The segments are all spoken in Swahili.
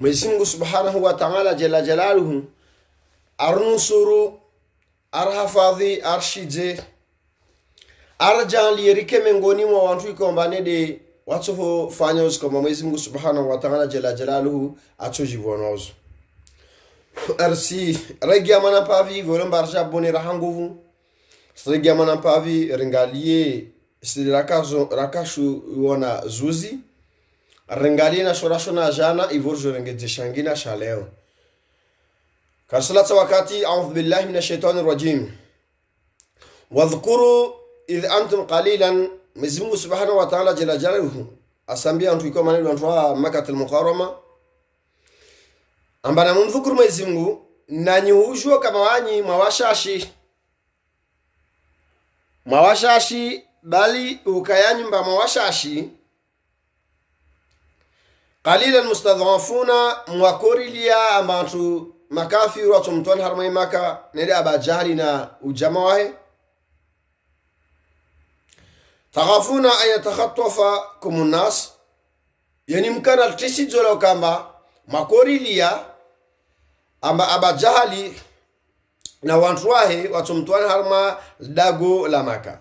Mwenyezi Mungu Subhanahu wa Ta'ala jalla jalaluhu arnusuru arhafadhi arshije arjali rike mengoni mwa watu ikombane de watu fanya usikoma Mwenyezi Mungu Subhanahu wa Ta'ala jalla jalaluhu atujivonozo arsi regia mana pavi volom barja boni rahanguvu regia mana pavi ringalie rakashu wana zuzi rengalie na shorasho na jana ivorjo rengeze shangina shaleo karsala wakati a'udhu billahi minash shaitani rajim wadhkuru idh antum qalilan Mwenyezi Mungu Subhanahu wa Ta'ala jalla jalaluhu asambia mtu iko maneno watu wa Makkah al-Mukarrama ambana mumdhukuru Mwenyezi Mungu na nyuhujwa kama wanyi mawashashi bali ukayanyi mba mawashashi qalilan mustadhafuna mwakorilia amatu makafiru watu mtuani harmai maka nede abajari na ujamawahe taghafuna an yatakhattafa kumunnas yani mkana altisi jola kamba makorilia amba abajali na wantwahe watu mtuani harma dago la maka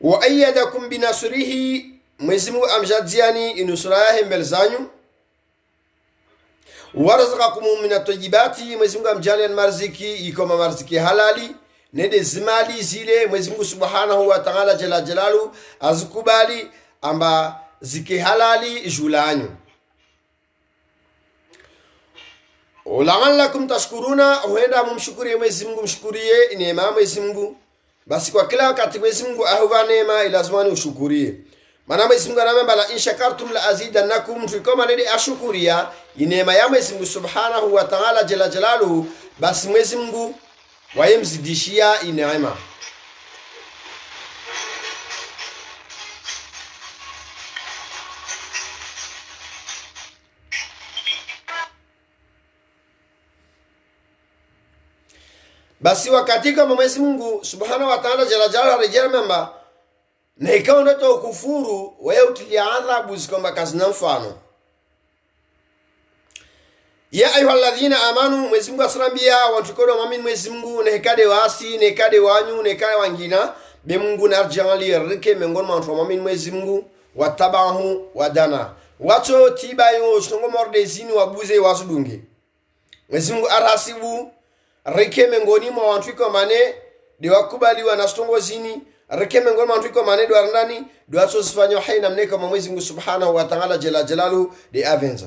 wa ayyadakum binasrihi Mwenyezi Mungu amjadziani inusrayahe mbele zanyu warazaqakum min at-tayyibati Mwenyezi Mungu amjaliani marziki ikoma marziki halali nede zimali zile Mwenyezi Mungu Subhanahu wa Ta'ala jalla jalalu azikubali amba ziki halali julanyu ula'allakum tashkuruna huenda mumshukuri Mwenyezi Mungu mshukurie neema Mwenyezi Mungu basi kwa kila wakati Mwenyezi Mungu ahuwa neema ilazimani ushukurie maana Mwenyezi Mungu anamwambia la in shakartum la azidannakum tukoma nede ashukuria neema ya Mwenyezi Mungu Subhanahu wa Ta'ala jalla jalaluhu basi Mwenyezi Mungu wayemzidishia neema basi wakati kama Mwenyezi Mungu Subhanahu wa Ta'ala jalla jalaluhu arejea mamba na ikawa ndoto kufuru wewe utilia adhabu zikomba kazi na mfano ya ayyuhalladhina amanu Mwenyezi Mungu asrambia wantukodo muamini Mwenyezi Mungu na hekade wasi na hekade wanyu na hekade wangina be Mungu narjali rike mengoni mwa watu muamini Mwenyezi Mungu watabahu wadana wacho tibayo shongo mordezini wabuze wasudungi Mwenyezi Mungu arasibu rike mengoni mwa watu iko mane de wakubaliwa na stongo zini rike mengoni mwa watu iko mane do arndani do aso sifanywa haina mneka Mwenyezi Mungu Subhanahu wa Ta'ala jalla jalalu de avenza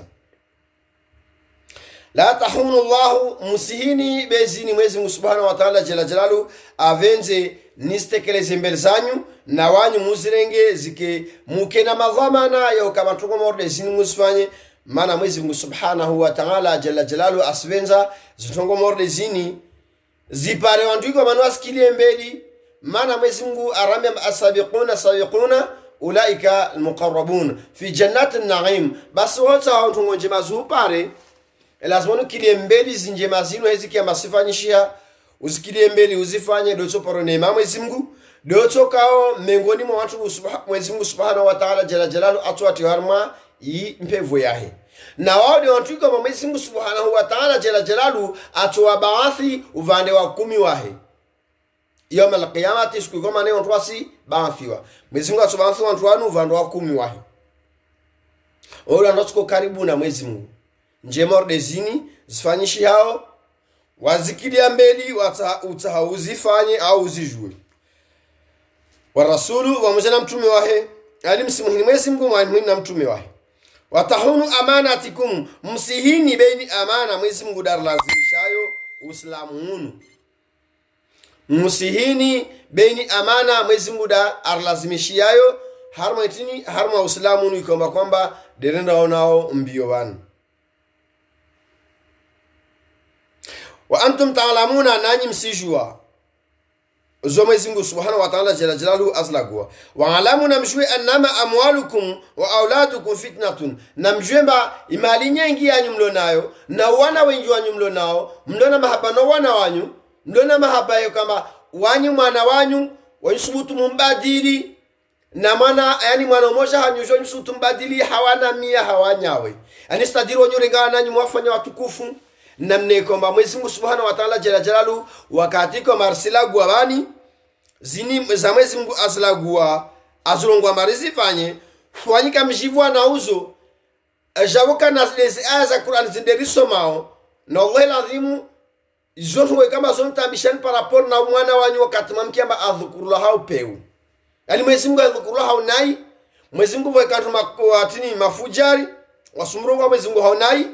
la tahunu Allahu musihini bezini Mwenyezi Mungu Subhanahu wa Ta'ala jalla jalalu avenze nistekeleze mbele zanyu na wanyu muzirenge zike mukena madhamana yo kama tuko morde zini musifanye maana Mwenyezi Mungu Subhanahu wa Ta'ala jalla jalalu asvenza zitongo morde zini zipare wanduiko manu askilie mbeli maana Mwenyezi Mungu aramya asabiquna ulaika almuqarrabun fi jannati an-na'im basi wote hao tungo njema zupare lazima kilie mbeli zinjema zinu hizi kiamba sifanyishia usikilie mbeli uzifanye doto paro neema Mwenyezi Mungu doto kao mengoni mwa watu Mwenyezi Mungu Subhanahu wa Ta'ala jalla jalalu atwati harma i mpevu yahe na wao ndio watu kama Mwenyezi Mungu Subhanahu wa Ta'ala jalla jalalu atwa baathi uvande wa 10 wahe yawm al-qiyamati siku kama ne watu wasi baathiwa Mwenyezi Mungu atwa watu wanu uvande wa 10 wahe ora ndo karibu na Mwenyezi Mungu njemor dezini zifanyishi hao wazikilia mbeli utahauzifanye au uzijue wa rasulu wa mjana mtume wahe alimsimuhini Mwenyezi Mungu mwani na mtume wahe watahunu amanatikum msihini baini amana Mwenyezi Mungu darlazimishayo uislamu msihini baini amana Mwenyezi Mungu darlazimishayo harma uislamu ikomba kwamba derenda onao mbio wana wa antum ta'lamuna nanyi msijua zo Mwenyezi Mungu Subhanahu wa Ta'ala jalla jalaluhu azlagwa wa alamuna mjue annama amwalukum wa auladukum fitnatun namjwemba imali nyengi yanyu mlonayo na wana wengi wanyu mlonao mlona mahaba no wana wanyu mlona mahaba yo kama wanyu mwana wanyu wanyusubutu mumbadili na mwana yani mwana mmoja hanyujo msutu mbadili hawana mia hawanyawe yani stadiri wanyurenga nanyi mwafanya watukufu namne kwamba Mwenyezi Mungu Subhanahu wa Ta'ala jalla jalalu wakati kwa marsila gwabani zini za Mwenyezi Mungu azlagua azulongwa marizi fanye fanyika mjivwa na uzo jawoka na zile aya za Qur'an zinderisomao na Allah lazimu zote kama zontambishani parapor na mwana wanyu wakati mamkiamba adhukurullah haupeu yani Mwenyezi Mungu adhukurullah haunai Mwenyezi Mungu wekatu makwatini mafujari wasumuru wa Mwenyezi Mungu haunai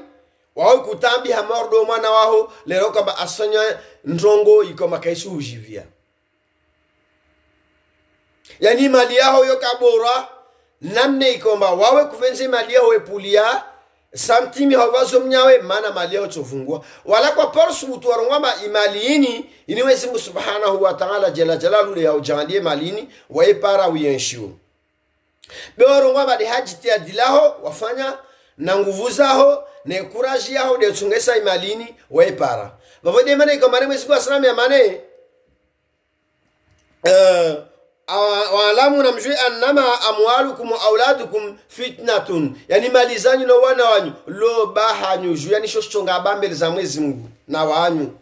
wao kutambi hamordo mwana wao lero kama asanya ndongo iko makaisu ujivia yani mali yao yokabora namne ikomba wawe kuvenze mali yao epulia santimi hawazo mnyawe mana mali yao chofungwa wala kwa parsu utuwarongama imaliini ini Mwenyezi Mungu Subhanahu wa Ta'ala jalla jalalu le yao jandie malini waepara uyenshiu bewarongama de hajiti adilaho wafanya na nguvu zao na kuraji yao de chungesa imalini waepara vavode mane ikomba Mwenyezi Mungu asalamu ya mane walamu na mjui annama amwalukum wa auladukum fitnatun yani mali zanyu na wana wanyu lo bahanyu juu yani shoshonga bambele za Mwenyezi Mungu na wanyu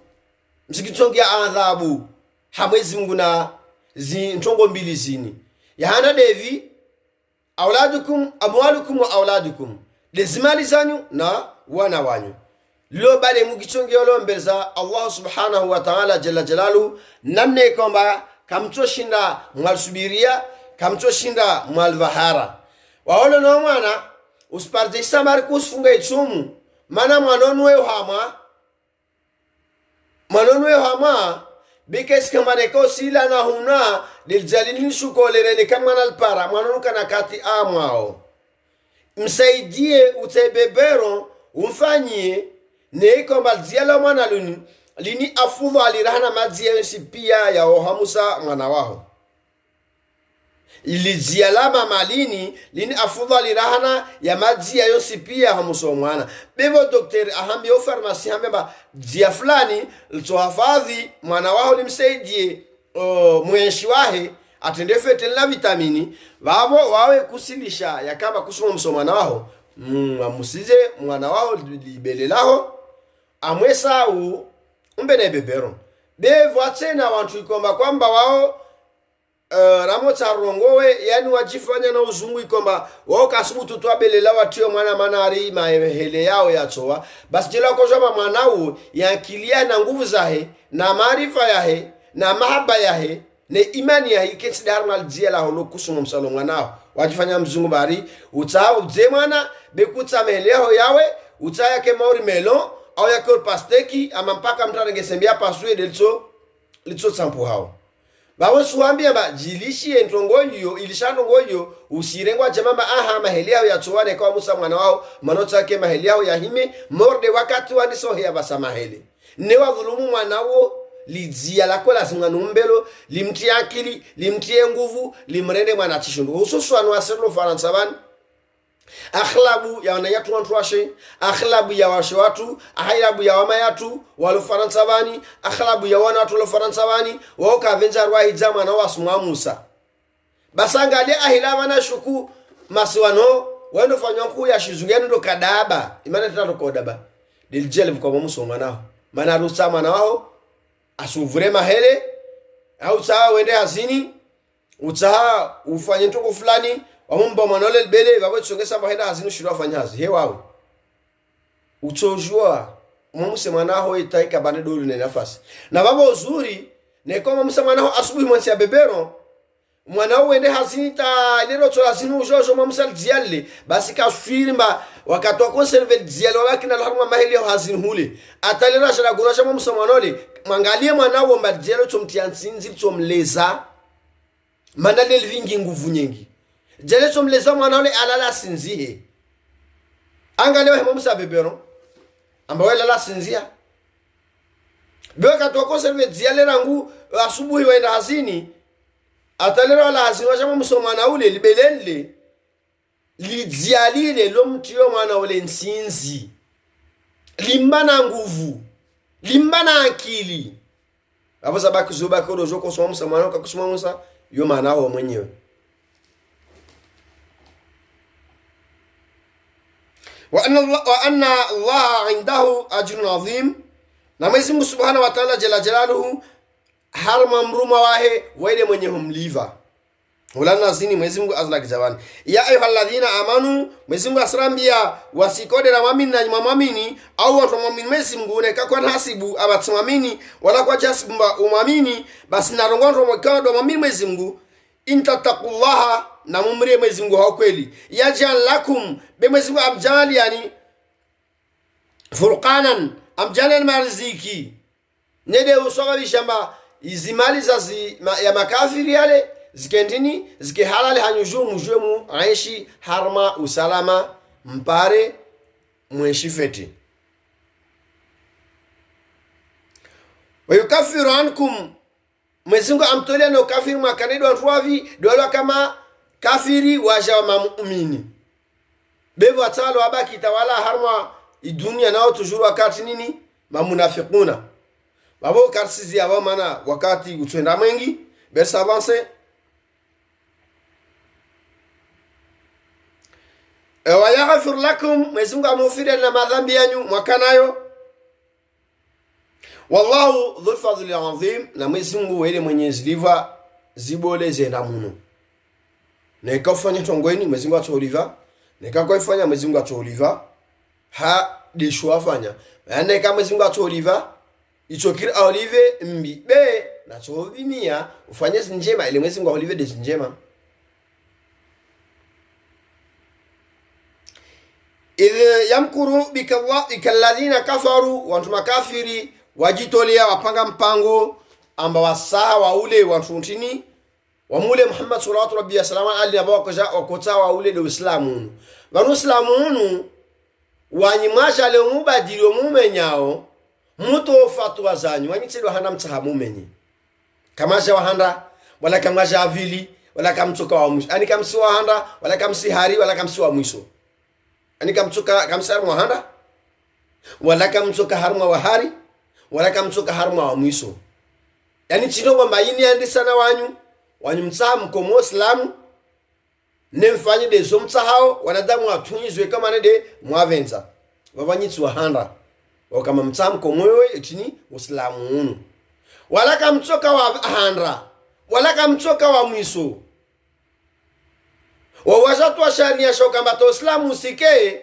msikitongia adhabu ha Mwenyezi Mungu na ntongo mbili zini yana devi auladukum amwalukum wa auladukum lezimali zanyu na wana wanyu lo bale mukitongia lo mbeza Allah Subhanahu wa Ta'ala jalla jalalu namne kwamba kamtoshinda mwalsubiria kamtoshinda mwalvahara waolo no mwana usparde samar kusfunga itsumu mana mwanonwe hama bikes kamane ko sila na huna diljalini shukolere kama nalpara mwanonu kana kati amwao msaidie utebebero umfanyie ne komba diala mwana luni lini afudhu alirahana maji yensi pia ya ohamusa mwana wao ili zialama malini lini afudhu alirahana ya maji ya yonsi pia hamusa mwana bevo doktor ahambi o farmasi hambeba dia fulani litohafadhi mwana wao limsaidie mwenshi wahe atende fete na vitamini wawe kusilisha ya kama kusuma msomana wao amusize mwana wao libelelaho amwesa u umbene bebero bevo tena wantu ikomba kwamba wao ramo charongowe yani wajifanya na uzungu ikomba wao kasubutu twabelela watio mwana manari mahele yao yachowa basi jela ko jama mwanao yankilia na nguvu zahe na maarifa yahe na mahaba yahe ne imani yahe iketi darmal jela holo kusumo msalo mwanao wajifanya mzungu bari utao mwana bekuta mahele yao yawe utaya ke mauri melo au yakol pasteki ama mpaka mtu angesembia paswe litso sampu hao bawo suambia ba jilishi entongoyo ilishanongoyo usirengwa jamama aha maheli yao ya tuwane kwa Musa mwana wao manota yake maheli yao ya hime morde wakati wani sohea basa maheli ne wa dhulumu mwanao lidzia lako lazima numbelo limtie akili limtie nguvu limrende mwana chishundo hususu anu aselo faransa bani akhlabu ya wanayatu wantwashe akhlabu ya washe watu ahilabu ya wamayatu walo faransa bani akhlabu ya wana watu lo faransa bani wao kavenja rwa hijama na wasumwa Musa basanga ale ahilaba na shuku masiwano wendo fanywa ku ya shizungeni ndo kadaba imana tata kodaba diljele kwa Musa mwanao mana rusa mwanao asuvure mahele au sawa wende hazini utaha ufanye ntoko fulani wamumba mwanole bele babo tsongesa bahenda hazinu shiro fanyazi he wawe utojua mumuse mwanaho itaika bane dolu ne nafasi na babo uzuri ne koma musa mwanaho asubuhi mwansi ya bebero mwanao wende hazini ta lero to hazinu jojo mumsa dialle basi ka firma wakati wa conserve dialle wakati na haruma maheli hazinu hule atalera shara gurasha mumsa mwanole mangalie mwanao mba dialle chomtiansinzi chomleza manale vingi nguvu nyingi jele chomleza mwanao alala sinzie angalewa Musa bebero amba wela la sinzia beka to conserve dialle rangu asubuhi waenda hazini atalera la hazini wachama msomana ule libelele lidzialile lo mtio mwana ule nsinzi limbana nguvu limbana akili hapo sababu kuzoba kodo joko soma msomana kusoma Musa yo manao mwenyewe wa anna Allah indahu ajrun azim, na Mwenyezi Mungu Subhanahu wa Ta'ala jalla jalaluhu harma mruma wahe waile mwenye humliva ulana zini. Mwenyezi Mungu azla kijabani ya ayyuhalladhina amanu, Mwenyezi Mungu asrambia wasikode na mwamini na mwamini au watu mwamini Mwenyezi Mungu ne kakwa hasibu abatsimamini wala kwa jasba umamini basi na rongondo mwakado mwamini Mwenyezi Mungu intataqullaha, na mumrie Mwenyezi Mungu hao kweli yaj'al lakum be Mwenyezi Mungu amjali yani furqanan amjali marziki nede usoga bishamba izimali za ya makafiri yale zikendini zike halali hanyuju mujemu aishi harma usalama mpare mweshi feti. Wa yukaffiru ankum, Mwenyezi Mungu amtolea na kafiri mwakanedo antwavi dole kama kafiri waja wa muumini bevo atalo abaki tawala harma idunia nao tujuru wakati nini mamunafiquna babo karsizi abo mana wakati utwenda mwengi besa avance wa yaghfir lakum, Mwenyezi Mungu amufire na madhambi yanyu mwakanayo. Wallahu dhul fadhli azim, na Mwenyezi Mungu ile mwenye ziliva zibole zenda muno nekafanya tongweni Mwenyezi Mungu atoliva nekakofanya Mwenyezi Mungu atoliva ha dishwa fanya yani kama Mwenyezi Mungu atoliva ichokira olive mbi be na tobimia ufanye njema ile Mwenyezi Mungu olive de njema. Idh yamkuru bikalladhina kafaru, wantu makafiri wajitolea wapanga mpango amba wasaha wa ule wantu ntini wa mule Muhammad sallallahu alaihi wasallam ali aba wakota wa ule de Uislamu wanu Uislamu wanyimasha le mubadili mumenyao muto fatwa zanyu wanyitselwa handa mtsaha mumenye kamasha wahanda wala kamasha avili wala kamtoka wa mwisho ani kamsi wahanda wala kamsi hari wala kamsi wa mwisho ani kamtoka kamsar wahanda wala kamtoka harma wa hari wala kamtoka harma wa mwisho yani chino kwamba yini andi sana wanyu mtsaha mkomo Islamu nemfanye de zomtsahao wanadamu atunyizwe kama nede mwavenza wavanyitsi wahanda wakama mtsamko mwewe etini Uislamu unu wala kamtoka wa handra wala kamtoka wa mwiso wawazatu washania shoka mbato Uislamu usike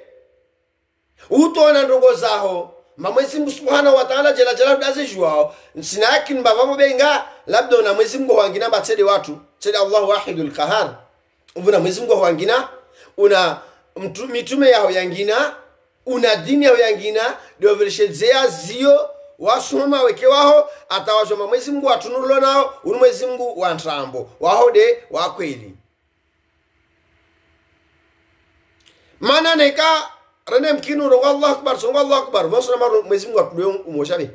utona ndongo zaho Mwenyezi Mungu Subhanahu wa Ta'ala jela jela dazijwao sinaki mbavamo benga labda na Mwenyezi Mungu wangina batede watu tede Allah wahidul qahar uvuna Mwenyezi Mungu wangina una mitume yao yangina una dini yao yangina ndio vilishezea zio wasoma weke wao atawashoma Mwenyezi Mungu atunulo nao uni Mwenyezi Mungu wa ntrambo wahode wa kweli mana neka rene mkinu ro Allahu akbar so Allahu akbar wasona maro Mwenyezi Mungu atuwe umoshabe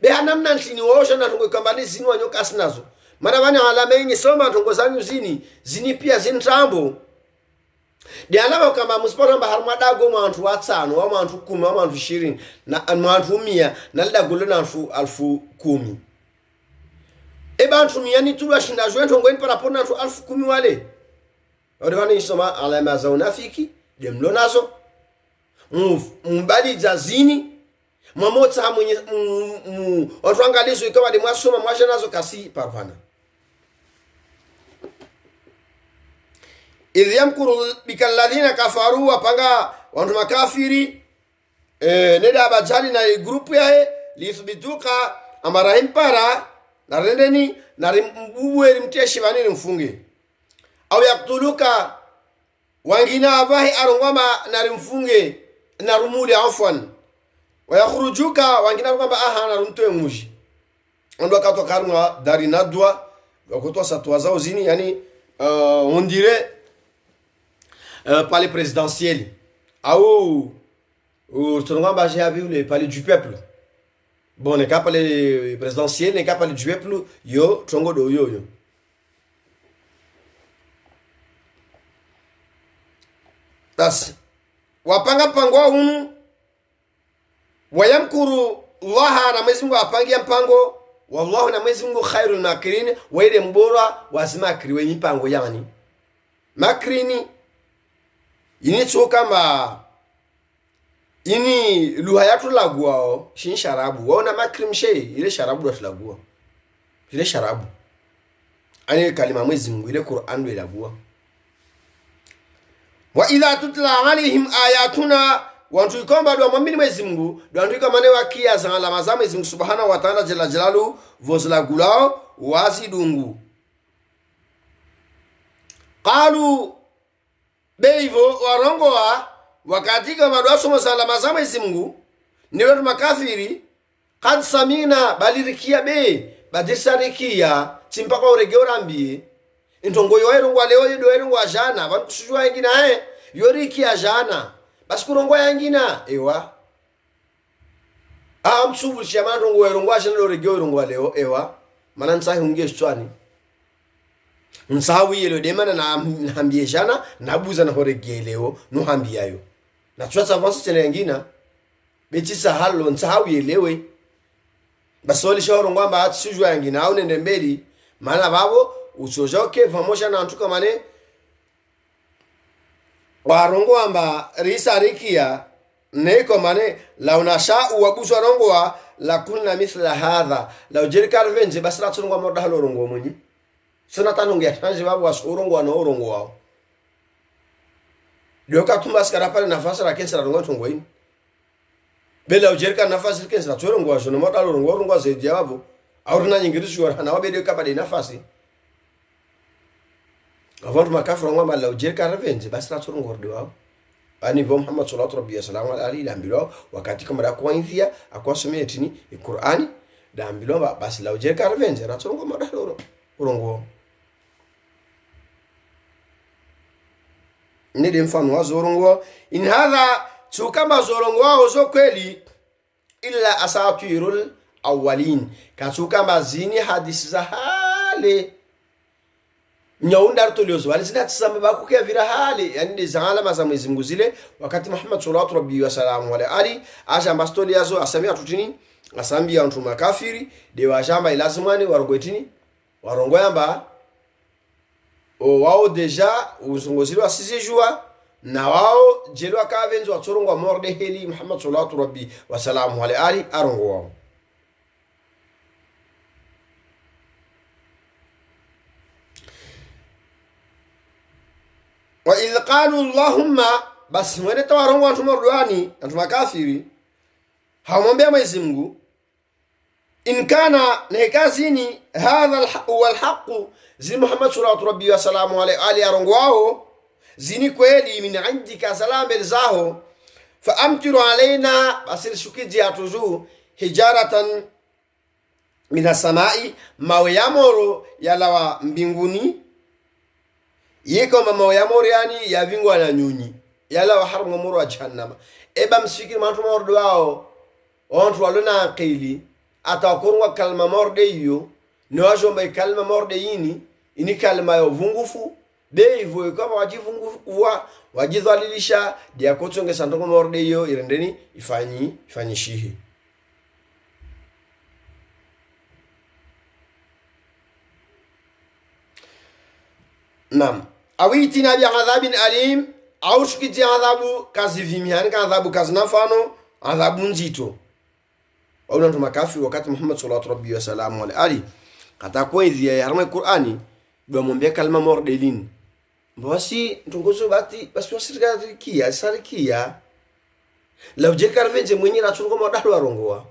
be hanamna ntini wosha na tungo kambani zini wanyoka asinazo mana bana alama yenye soma tungo zanyu zini pia zintambo dialaba kama musipora mba harma dago mwantu watsano wa mwantu 10 wa mwantu 20 na mwantu 100 na dago lo na 1010 e bantu 100 ni tuwa shinda jwento ngweni para pona 1010 wale odevani isoma alama za unafiki demlo nazo mbali jazini mwamotsa mwenye watu angalizo ikawa de mwasoma mwasha nazo kasi parvana. Idh yamkuru bikalladhina kafaru, wapanga wantu makafiri neda abajali na grupu yae lithbituka amara impara na rendeni na mbuwe mteshi vanini mfunge au yaktuluka wangina abahi arungwama na mfunge na rumuli afwan wa yakhrujuka wangina kwamba aha na rumtoe muji ndo akato karma dari nadwa wakotoa satwa zao zini yani on dirait palais présidentiel au tonga j'ai vu le palais du peuple bon ne ka palais présidentiel ne ka palais du peuple yo tongo do yo tas wapanga mpango hunu wayamkuru Allah na Mwenyezi Mungu apangia mpango wallahu na Mwenyezi Mungu khairul makirin waile mbora wazimakiri wenye mpango yani makirini initso kama ini lugha yatu laguao shin sharabu waona makrim shay ile sharabu ndo lagua ile sharabu ani kalima Mwenyezi Mungu ile Qur'an ndo lagua. Wa idha tutla alaihim ayatuna wantu ikomba dwa mwamini Mwenyezi Mungu dwa ndika mane wakia za alama za Mwenyezi Mungu subhanahu wa ta'ala jalla jalalu vozla gulao wazi dungu qalu beivo warongoa wakati kama dwa somo salama za Mwenyezi Mungu ni watu makafiri kad samina balirikia be badisarikia chimpaka uregeorambie intongo yoerungwa leo yoerungwa jana bantu kusujua ingina yorikia jana basi kurongwa yangina ewa msubu chama ndongo erongwa jana uregeorungwa leo ewa mana nsahi ungie shwani nsawi yelo demana na hambie jana nabuza na horege leo no hambiayo na twasa vansi tena yangina betisa halo nsawi yelewe basi wali shoro ngwamba atsujua yangina au nende mbeli mana babo uchojoke vamosha na antuka mane warongo amba risa rikia neko mane la unasha uwabusu warongo wa la kunna mithla hadha la ujirika rvenje basi la tunungwa moda halo rongo mwenye sana tanungia tanji babu wasurongo wa na urongo wao lioka tumbasi karapale nafasa la kensi la rongo tungo ini bela ujirika nafasi kensi la turongo wa shono moda halo rongo wa zaidi ya wabu au runa nyingirishu wa na wabede kapade nafasi avantu makafira ngamba la ujirika rvenje basi la turongo wardo wao ani vo Muhammad sallallahu alaihi wasallam ali dambilo wakati kama da kuanzia akwasomea tini Qur'ani dambilo basi la ujirika rvenje la turongo moda halo urongo nidi mfano wa zorongo in hadha tukama zorongo wao zo kweli illa asatirul awwalin katukama zini hadisi za hale nyaundar tuliozo walizina tsamba bakukia vira hali yani ni zala maza Mwenyezi Mungu zile wakati Muhammad sallallahu alaihi wasallam wale ali aja mbastoli yazo asamia tutini asambia watu makafiri de wajamba ilazimani warogwetini warongoyamba wao deja uzungozilwa sizijua na wao jelwa kavenzo watorongwa morde heli Muhammad sallallahu alaihi wasallam wale ali arongo wao wa idh qalu allahumma bas mwene tawarongo watu mordwani watu makafiri hamwambia Mwenyezi Mungu in kana nekazini hadha alhaq zi Muhammad sallallahu alaihi wasallam ali arongo wao zini kweli min indika salam zaho fa amtiru alaina basir shukiji atuzu hijaratan min samai mawe ya moro yalawa mbinguni yiko mawe ya moro yani ya vingwa na nyunyi yalawa harmu moro wa jahannama eba msikiri mantu mordo wao ontu walona akili atakurwa kalma morde hiyo ni wajomba kalma morde yini ini kalma ya vungufu hivyo kama wajivungufu wajidhalilisha dia kotonge sandoko morde hiyo irendeni ifanyishihi nam awiti nabi adhabin alim au shikiti adhabu kazivimiani adhabu kazinafano adhabu nzito au ndo makafiri wakati Muhammad sallallahu alaihi wasallam wale ali katakwezi ya harma Qur'ani bamwambia kalma mordelin basi ntungozo basi wasirikia sarikia la ujeka rvenje mwenye ratungo modalo warongoa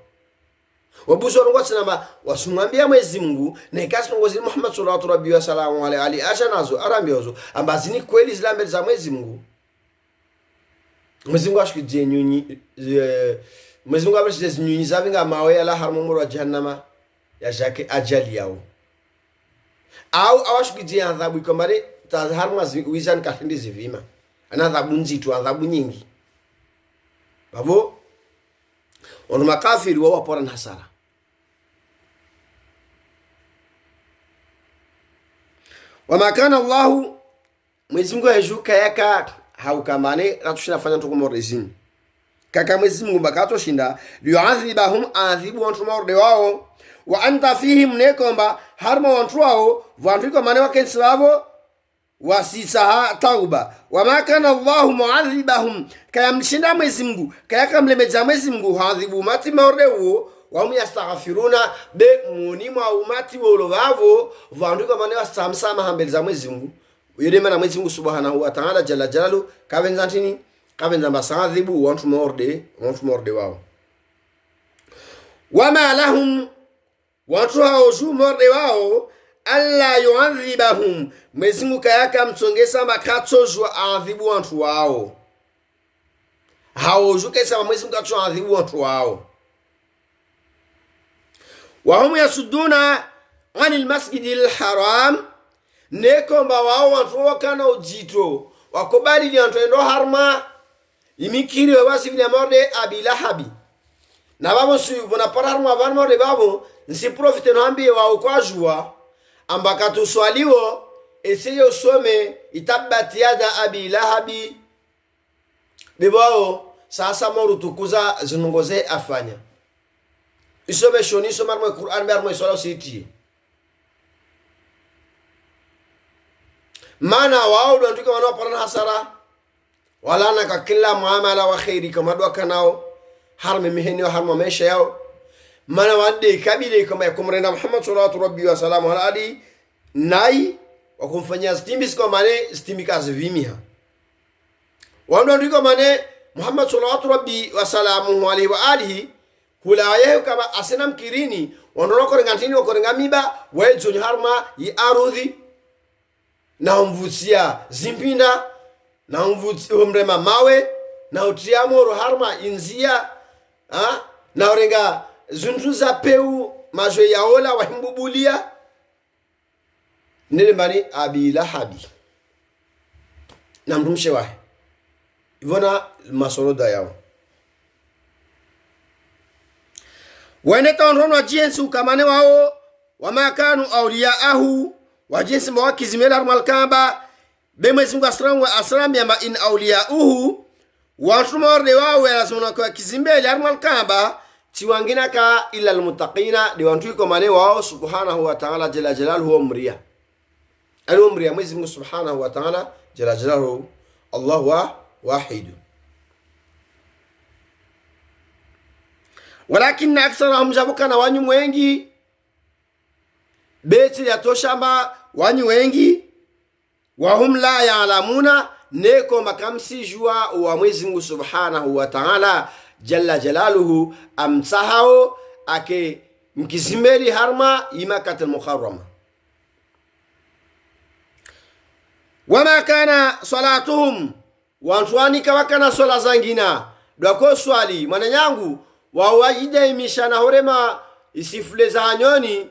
wabuzo warongoa tena wasumwambia Mwenyezi Mungu na ikasi ngozi Muhammad sallallahu alaihi wasallam wale ali acha nazo arambiozo ambazini kweli zilambe za Mwenyezi Mungu Mwenyezi Mungu ashikije nyunyi Mwenyezi Mungu abashije nyunyi zavinga mawe ala harmo wa jahannama ya jake ajali yao au awashikije adhabu ikomare harmo wizan kahindi zivima ana adhabu nzito adhabu nyingi babo ono makafiri wao wapora na hasara wama kana Allah Mwenyezi Mungu ajuka yaka haukamane ratushina tukumorezini kaka Mwenyezi Mungu bakato shinda yu'adhibahum adhibu wantu morde wao wa anta fihim nekomba harma wantu wao vantu ko mane wakensi wao wasisa tauba. Wama kana Allahu muadhibahum, kaya mshinda Mwenyezi Mungu kaya kamlemeja Mwenyezi Mungu hadhibu umati maordewo wa yastaghfiruna be muni mwa umati wolovavo vandu kama ne wasamsama hambele za Mwenyezi Mungu. Yule mana Mwenyezi Mungu Subhanahu wa Ta'ala jalla jalalu kavenza ntini kavenza masadhibu wantu morde wao. Wama lahum watu hao morde wao alla yu'adhibahum, Mwenyezi Mungu kayaka mtsongesa makatsozwa adhibu wantu wao. Hao jukesa Mwenyezi Mungu katso adhibu wantu wao. Wa hum yasudduna anil masjidil haram, nekomba wao wantu wakana ujito wakobali li wantu endo harma imikiri wabasi vile morde abilahabi na babo suyu bona pararma van morde babo nsi profite no ambie wao kwa jua ambaka tuswaliwo esiyo usome itabati yada abilahabi bibao sasa moru tukuza zinongoze afanya isome shoni soma mo Qur'an barmo isolo siti mana wao ndo ndiko wanaopana hasara wala na kila muamala wa khairi kama dwa kanao harme miheni wa harma maisha yao mana wande kabile kama yakumrenda Muhammad sallallahu rabbi wa salamu alaihi nai wakumfanyia stimbis kwa mane stimikazi vimiha wando ndiko mane Muhammad sallallahu rabbi wa salamu alaihi wa alihi kula yeye kama asena mkirini wando ko ngantini ko ngamiba wejo harma yi arudhi na umvutia zimpinda na umvutia umrema mawe na utiamo roharma inzia na orenga zuntuza peu majo yaola wahimbubulia nile mbani abilahabi na mtumshe wahe ivona masoroda yao wene taonrono wa jinsi ukamane wao wamakanu auliyaahu wa jinsi mwakizimela armalkamba be Mwenyezi Mungu asram ya ma in auliyauhu watu morde wao lazima kwa kizimbele armalkamba tiwangina ka illa almuttaqina de wantu ko mane wao subhanahu wa ta'ala jalla jalaluhu umriya al-umriya Mwenyezi Mungu subhanahu wa ta'ala jalla jalaluhu Allah wahid. Walakin aktharahum jabukana wanyu wengi beti ya toshamba wanyu wengi wahum la ya'lamuna neko makamsi jua wa Mwenyezi Mungu subhanahu wa ta'ala jalla jalaluhu amsahao ake mkizimeli harma imakat al-muharrama. Wama kana salatuhum wantuani kawakana sola zangina dwako swali mwananyangu wawajida imishana horema isifule za anyoni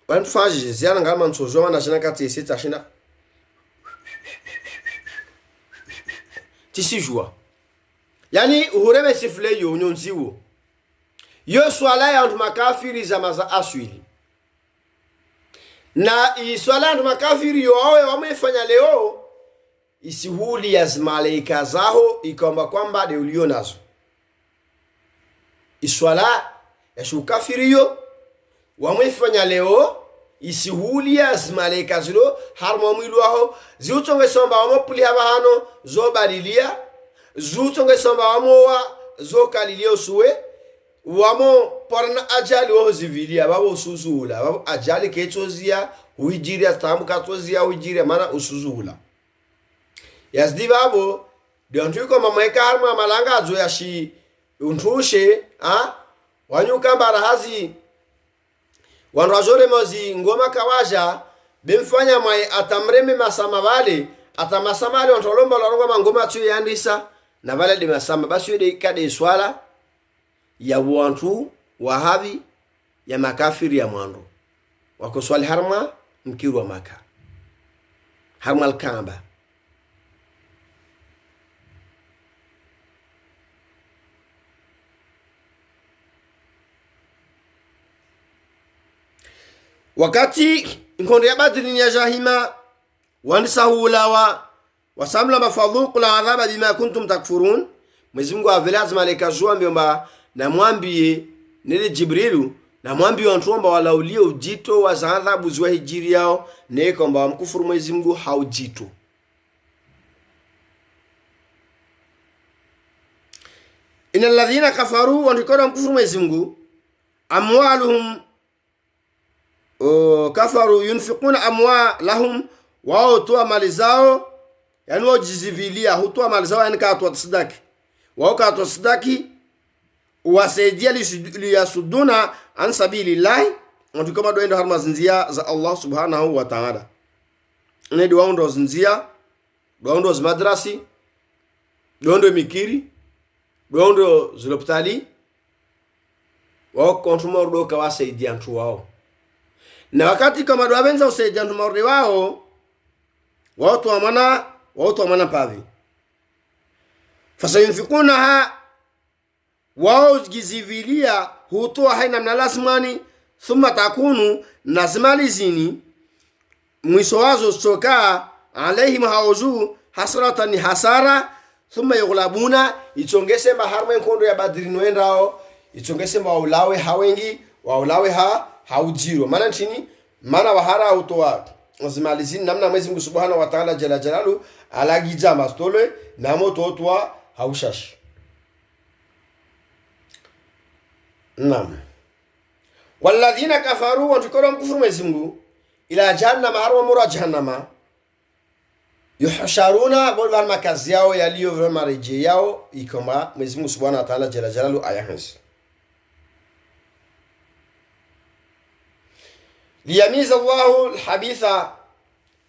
wanfaji ziana ngama nsozo wana shina kati sita shina tisijua yani uhureme isifule yo nyonziwo yo swala ya antu makafiri za maza aswili na iswala antu makafiri yo awe wamefanya leo isihuli ya malaika zao ikomba kwamba de ulio nazo iswala ya shukafiri yo wamefanya leo isihuli ya malaika zilo harmo mwilu aho ziutonge somba wamopuli haba hano zo balilia zutonge somba wamowa zo kalilia usuwe wamo porna ajali wo zivilia babo usuzula babo ajali ketozia uijiria tamu katozia uijiria mana usuzula yazdi babo dontuko mamaika harma malanga azo yashi untushe wanyuka mbarahazi wanrazore mozi ngoma kawaja bimfanya mai atamreme masama bale atamasama bale ontolomba lorongo ngoma tu yandisa na bale de masama basu de kade swala ya wantu wahabi ya makafiri ya mwando wako swali harma mkiru wa maka harma al-Kaaba wakati nkondo ya Badri ya jahima wanisahula wasamla mafadhuq la adhaba bima kuntum takfurun. Mwenyezi Mungu avelaz malaika jua mbiomba na mwambie nile Jibrilu na mwambi wantu amba walaulie ujito wa za adhabu zwa hijiri yao ne kwamba wamkufuru Mwenyezi Mungu haujito. Innal ladhina kafaru wa ndikora mkufuru Mwenyezi Mungu amwaluhum kafaru yunfiquna amwalahum, wao toa mali zao, yani wao jizivilia hutoa mali zao, yani kaatoa sadaki, wao kaatoa sadaki wasaidia liyasuduna an sabilillah, ndikoma doendo harma zinzia za Allah subhanahu wa ta'ala. Ne dondo zinzia, dondo madrasi, dondo mikiri, dondo zulopitali, wao kontumo ndo kawasaidia mtu wao. Na wakati kama ndo abenza usaidia mtu morde wao, watu wa mana pavi fasayunfikunaha, wao gizivilia hutoa haina mnalasmani, thumma takunu nazimali zini mwiso wazo soka alaihim hauzu hasratan ni hasara, thumma yughlabuna ichongese maharme nkondo ya Badri noendao, ichongese maulawe hawengi waulawe haujiro maana nchini maana wahara hutoa nazimali zini namna Mwenyezi Mungu subhanahu wa ta'ala jalla jalalu alagija mastole na moto otwa haushashi. Naam. Walladhina kafaru wa tukora mkufuru Mwenyezi Mungu ila jahannama harwa mura jahannama yuhsharuna bolwa makazi yao yaliyo vema reje yao ikoma Mwenyezi Mungu subhanahu wa ta'ala jalla jalalu ayahans liyamiza Allahu alhabitha,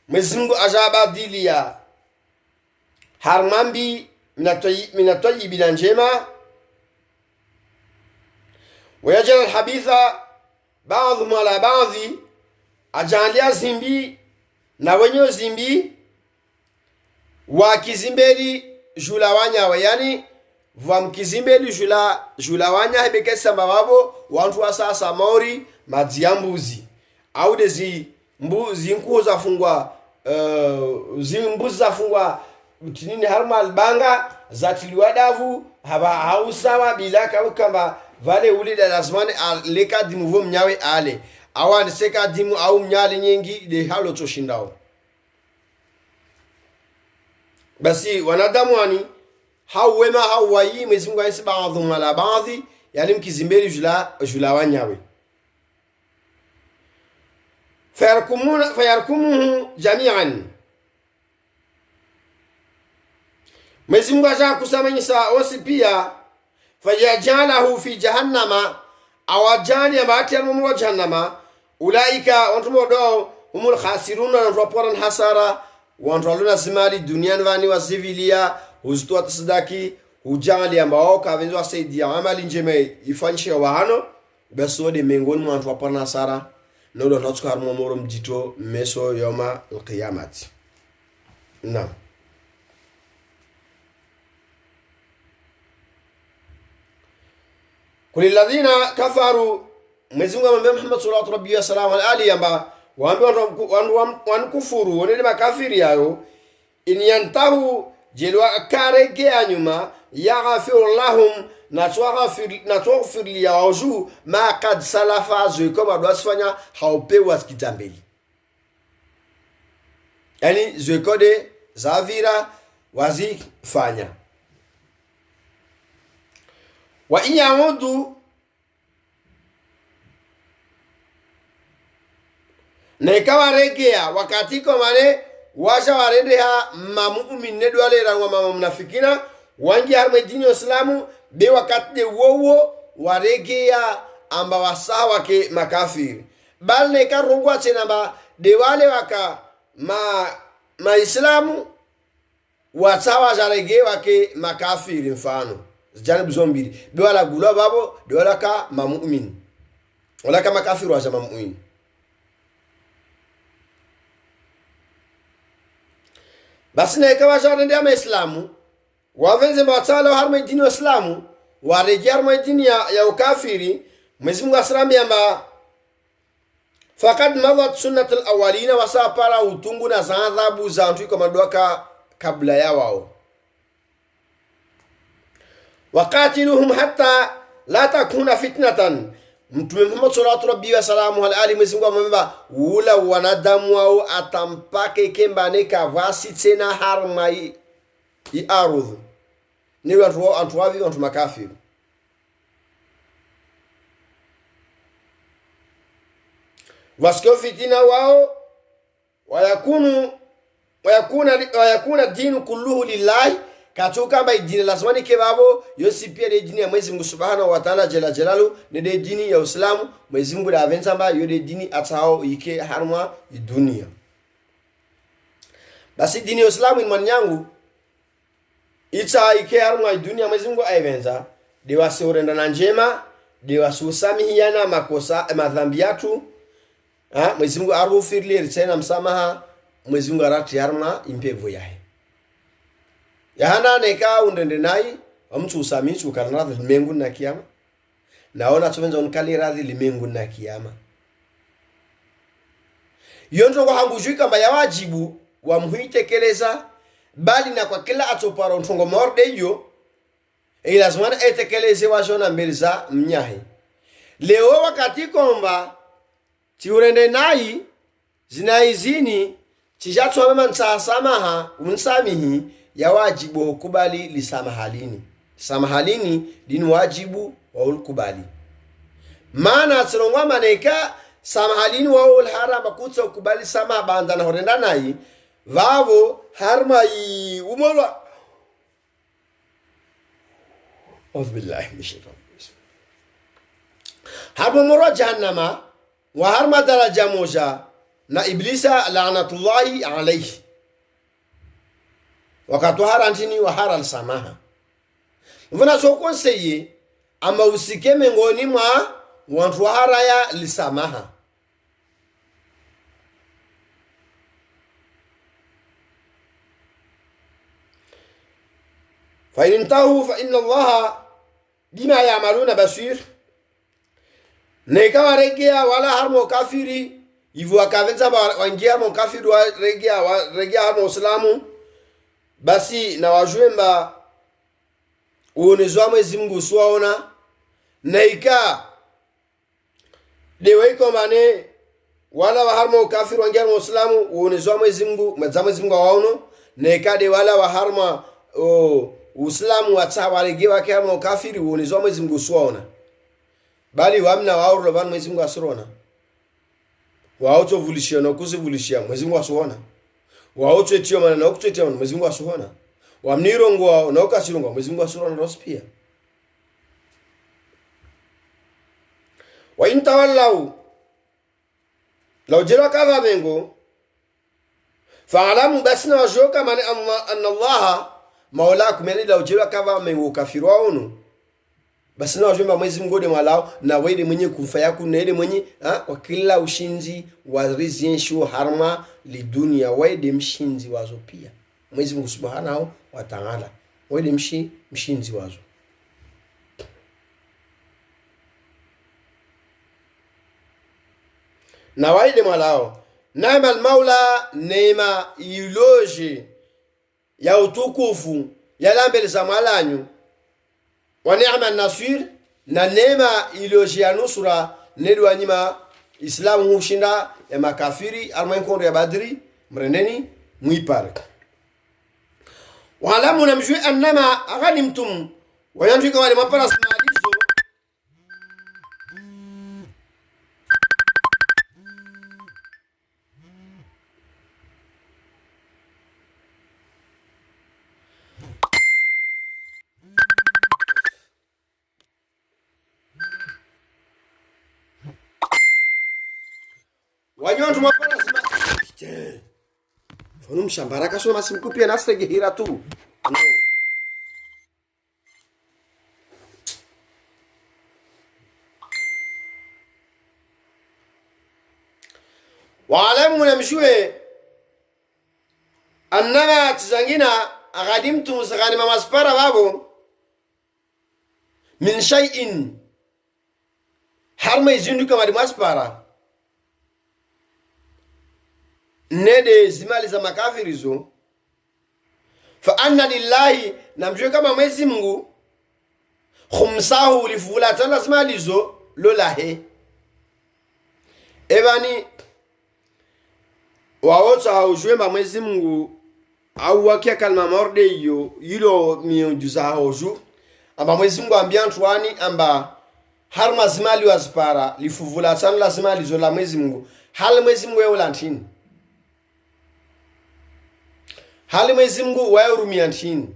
Mwenyezi Mungu ajaba dilia harmambi minatoyi bila njema, wayajal alhabitha baadhum ala baadhi, ajalia zimbi na wenye zimbi wakizimbeli jula wanyawe, yani vamkizimbeli jula wanya hebekesa mababo wantu wa sasa maori madziambuzi au dezi mbuzi nkuo zafungwa zimbuzi zafungwa utinini harma albanga zatiliwa davu haba hausawa bilaka kama vale ulida lazimane leka dimu mnyawe ale awani seka dimu au mnyale nyingi de halo toshindao. Basi wanadamu wani hawema hawayi Mwenyezi Mungu aisi baadhi ala baadhi, yani mkizimbeli jula wanyawe fayarkumuhu jami'an. Mwenyezi Mungu aja kusamanyisa osi pia fayajalahu fi jahannama, awajani amati almumu jahannama, ulaika wantumo do umul khasiruna na raporan hasara wantu aluna simali duniani vani wa civilia uzitoa tasadaki ujali ambao kavenzo asaidia amali njeme ifanyishe wahano beso de mengoni wantu raporan hasara nodo natsuka harmo moro mjito meso yoma alqiyamati. Naam. Kulilladhina kafaru, Mwenyezi Mungu amwambia Muhammad sallallahu alaihi wasallam ali amba waambie wankufuru wonele makafiri yao, in yantahu jelwa kareke anyuma yaghfiru lahum natughfir li yawju ma qad salafa zo kama dwasfanya haupewa skitambeli, yani zo kode zavira wazifanya. Wa iyamudu na ikawa regea wakati kwa mane washa warendeha mamu'min ne dwale rangwa mamnafikina wangi harme dini Islamu be wakati de wowo waregea amba wasawa ke makafiri bal ne karungwa tena ba de wale waka ma Islamu wasawa jarege wake makafiri mfano janibu zombiri be wala gula babo de wala ka mamu'min wala ka makafiri wa mamu'min. Basi na ikawa jarende ama Islamu wavenze mawatala harma dini wa Islamu warejea harma dini ya ukafiri. Mwenyezi Mungu asrami amba faqad madat sunnatul awwalina, wasapara utungu na adhabu za antu kama doka kabla ya wao. Waqatiluhum hatta la takuna fitnatan, Mtume Muhammad sallallahu alaihi wasallam hali Mwenyezi Mungu amemba ula wanadamu wao atampake kembane kavasi tena harma i arudhu ni watu wavi watu makafiru. Wasikio fitina wao wayakuna dinu kulluhu lillahi katoka mba dini lazima ni kebabo yosi pia de dini ya Mwenyezi Mungu Subhanahu wa Ta'ala jela jalalu ne de dini ya Uislamu Mwenyezi Mungu da avenza mba yo de dini atao ike harma dunia. Basi dini ya Uislamu ni manyangu ita ike harma dunia Mwenyezi Mungu aivenza de wasiorenda na njema de wasusamihiana makosa madhambi yatu Mwenyezi Mungu arufirli ritena msamaha Mwenyezi Mungu arati harma impevu yahe yahana neka undende nai amtu usamichu kana limengu na kiyama naona tumenza unkali radhi limengu na kiyama yonto kwa hangujuika mba ya wajibu wa muhitekeleza bali na kwa kila atopara ntongo morde yo lazima etekeleze wajona mbeleza mnyahe leo wakati komba tiurende nai zinaizini tijatu mema nsasamaha unsamihi ya wajibu hukubali lisamahalini. Samahalini dini wajibu wa ukubali. Maana tsilongwa maneka samahalini wa ulharama kutsa ukubali sama banda na horenda nai vavo harma i umolwa. Auzubillahi minash-shaytanir rajim. Hapo moro jahannama wa harma daraja moja na iblisa la'natullahi alayhi. Wakati harantini wa haral samaha mvuna soko seye ama usike mengoni mwa watu haraya lisamaha fa intahu fa inna allaha bima ya'maluna basir neka waregea wala harmo kafiri hivyo akavenza wangia mo kafiri wa regea harmo islamu basi na wajwemba uonezwa Mwenyezi Mungu suwaona na ika dewe mane wala wa harma kafir wangia muislamu uonezwa Mwenyezi Mungu waono na ika de wala wa harma uislamu watawalege wake harma kafiri uonezwa Mwenyezi Mungu suwaona bali wamna wauro van Mwenyezi Mungu asirona waoto vulishia na kuzivulishia Mwenyezi Mungu asuona waoto etio mana na okutetia Mwenyezi Mungu asuona wamnirongo na okasirungo Mwenyezi Mungu asuona rospia wa intawallau law jira kadha bengo fa'alamu basna wajoka man anna Allah maulakum yani law jira kadha mengo kafiru waono basi na wajomba Mwenyezi Mungu de malao na wewe mwenye kumfa yako na ile mwenye kwa kila ushinzi wa rizenshu harma lidunia wewe mshinzi wazo pia Mwenyezi Mungu Subhanahu wa Ta'ala wewe mshinzi wazo na wewe malao naima almaula neema iloje ya utukufu ya lambele za malanyu wa ni'ma an-nasir na neema iliyojia nusura nedwa nyima islamu hushinda ya makafiri armainkondo ya badri mreneni muipare walamu namjui annama aghanimtum wayantuika wale mapara simalizo wanyo tumapana sima Fonu mshambara kasho masimkupia nasege hira tu no waalamu namshue annama tizangina aghadimtum zagani mamaspara babo min shay'in harma izindu kama maspara nede zimali za makafirizo fa anna lillahi namjue kama Mwenyezi Mungu khumsahu lifula tana zimalizo lolahe evani waota haujue mba Mwenyezi Mungu au wakia kalma morde iyo yilo miujiza haoju amba Mwenyezi Mungu ambia antuani amba har mazimali wazipara lifuvula sana lazima lizola Mwenyezi Mungu hali Mwenyezi Mungu wewe lantini hali Mwenyezi Mungu wewe urumia ntini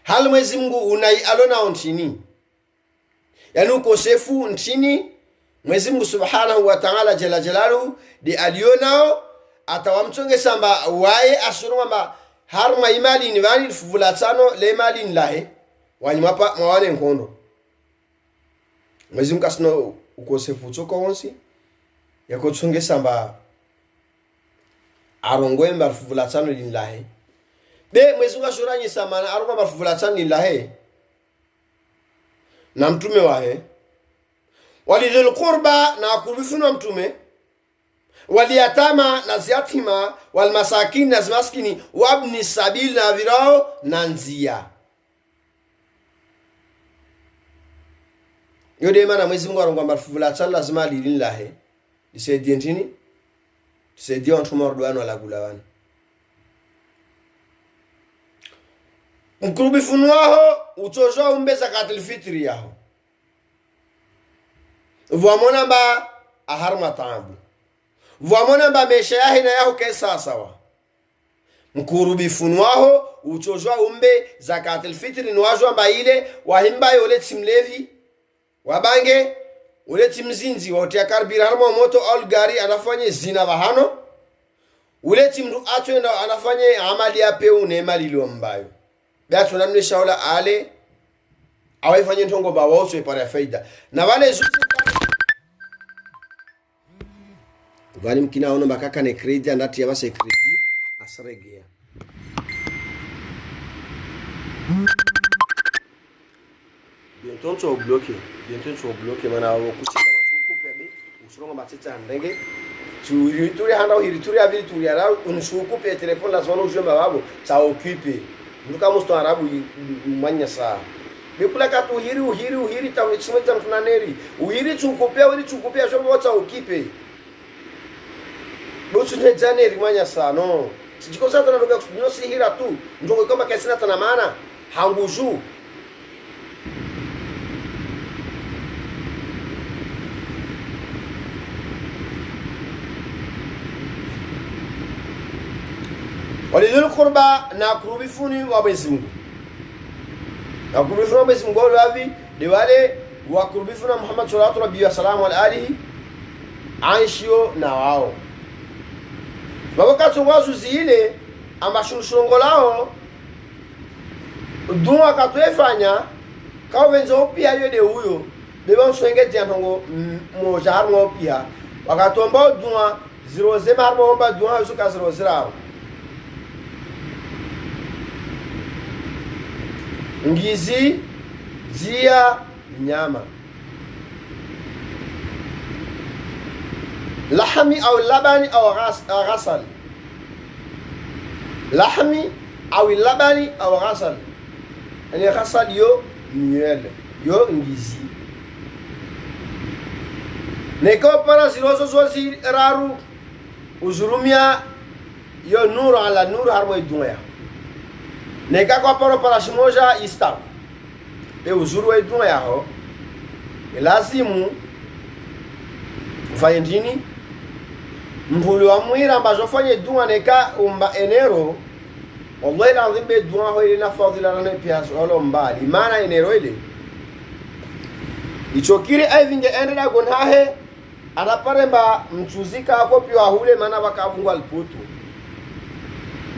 hali Mwenyezi Mungu unai alona ontini yani ukosefu ntini Mwenyezi Mungu Subhanahu wa Ta'ala jalla jalaluhu di alionao atawamchonge samba wae asuruma ma harma imali ni vani fuvula tano le mali nlahe wanyimapa mwawane nkondo Mwenyezi Mungu asino ukosefu choko wonsi yako chonge samba arongoe mba fuvula tano nlahe be Mwenyezi Mungu ashuranyi samba aroma mba fuvula tano nlahe na mtume wahe walidhul qurba na kurbifu na mtume waliyatama na ziyatima walmasakin na zimaskini wabni sabil na virao na nzia yode mana Mwenyezi Mungu arongwa marfuvula tsala lazima lilillahi lisaidie ntini tusaidie watu mordwano la gulawana mkurbifu wao utojo umbe zakatul fitri yao vwamona mba aharma taabu vwamona mba mesha yahe na yaho kesa sawa mkurubifu waho uchojwa umbe zakatul fitri nwajwa mba ile wahimba yole timlevi wabange ule timzinzi wote akarbira harma moto al gari anafanye zina bahano ule timru atwenda anafanye amali ya peune mali lombayo batu namne shaula ale awafanye ntongo ba wao para faida na wale vani mkina ono makaka ne credit andati ya base credit asregea bientôt tu bloqué mana wo kuchika masuku pebe usuronga matita ndenge tu rituri handa rituri abi tu yara unsuku pe telefone la zona ujumba babo ça occupe nduka musto arabu mwanya saa bekula katu uhiri ta chimeta mtunaneri uhiri chukupea shomba wata occupe bosu ne janeri mwanya saa no sijikosa tana ndoka kunosi hira tu ndongo kama kesina tana maana hanguju walidhul qurba na kurubifuni wa Mwenyezi Mungu na kurubifuni wa Mwenyezi Mungu wavi de wale wa kurubifuni Muhammad sallallahu alaihi wasallam wa alihi anshio na wao wakati wazu zile amashunshongo lao dua katwefanya kao wenzo pia yode huyo beba nswenge jantongo moja harmo pia wakatomba dua 0 harmo omba dua yusuka 00 ngizi zia nyama lahmi au labani au ghasal lahmi au labani au ghasal ani ghasal yo miel yo ngizi neko para zirozo raru uzurumia yo nuru ala nuru harmo dunya neka kwa para shimoja istam e uzuru wa dunya ho lazimu ufanye ndini mbuli wa mwira ambazo fanye dua neka umba enero wallahi lazim be dua ho ile na fadhila na pia solo mbali maana enero ile ichokire aivinge endera gonhahe anaparemba mchuzika hapo pia hule maana wakavungwa alputu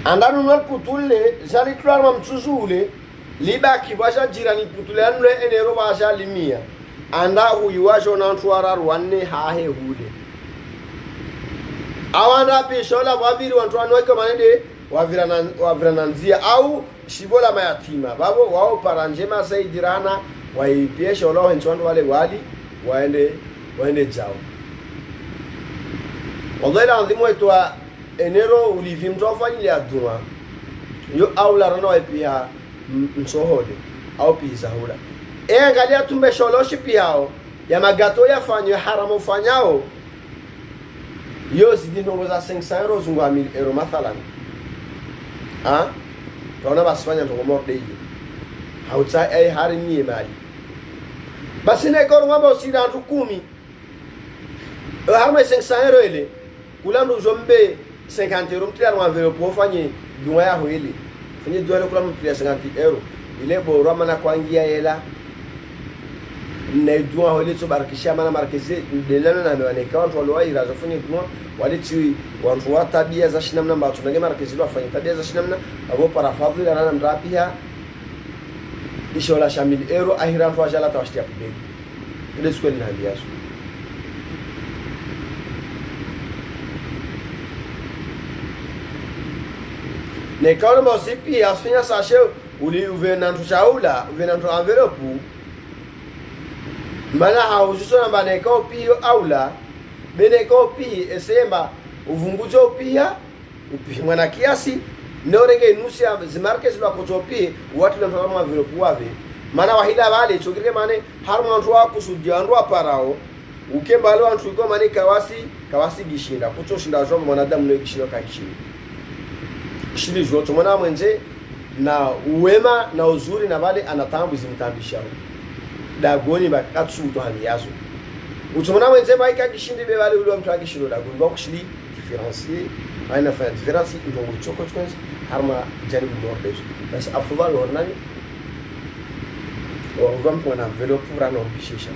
andanu nal putule jali klama mchuzule libaki basha jirani putule anule enero basha limia anda huyuwasho na ntwara rwanne hahe hude awanda pishola waviri wantwano wake manende wavira nzia au shibola mayatima babo wao paranjema saidirana waipieshaolo hentwando wale wali waende jao wallahi lazima etwa enero ulivimtofanya ya dua yo au la rana wapia msohode au pizza hula angalia tumbe scholarship yao ya magato yafanywe haramu ufanyao yo zidi ndongo za 500 euro zungu 1000 euro mathalan taona basifanya ndongo morde hiyo hauta ai harimie mali basi na ikoro ngamba usira antu 10 harma 500 euro ile kula ndo jombe 50 euro mtira wa velo po fanye dunwa ya hoili fanye dunwa kula mtira 50 euro ile bora mana kwangia hela na dunwa hoili so barakisha mana markeze delana na wane account walwa irazo fanye dunwa wale ti wantu wa tabia za shinamna mba tunage markeze lo afanye tabia za shinamna abo para fadhila na mrapia ishola shamil euro ahiran to ajala tawashtia kubeli ile siku ni hali yaso ne kaona mosipi afanya sashe uli uvenantu chaula uvenantu envelope mana haujuso na bane kopi aula bene kopi esemba uvunguzo pia upi mwana kiasi norenge nusia zimarke zilwa kotopi watu lemfa kama envelope wave mana wahila wale chokire mane harma antu akusudia andu aparao ukemba lo antu iko mane kawasi gishinda kutoshinda zombo mwanadamu no gishinda kakishini shili joto mwana mwenze na uwema na uzuri na wale anatambu zimtambishao dagoni bakatsu to hali yazo utumona mwenze baika gishindi be wale ule mtu akishiro dagoni bakushili différencier aina fa différence ndo uchoko chokwenzi harma jaribu mordes bas afdal hornani o vamos com na envelope para não pishisha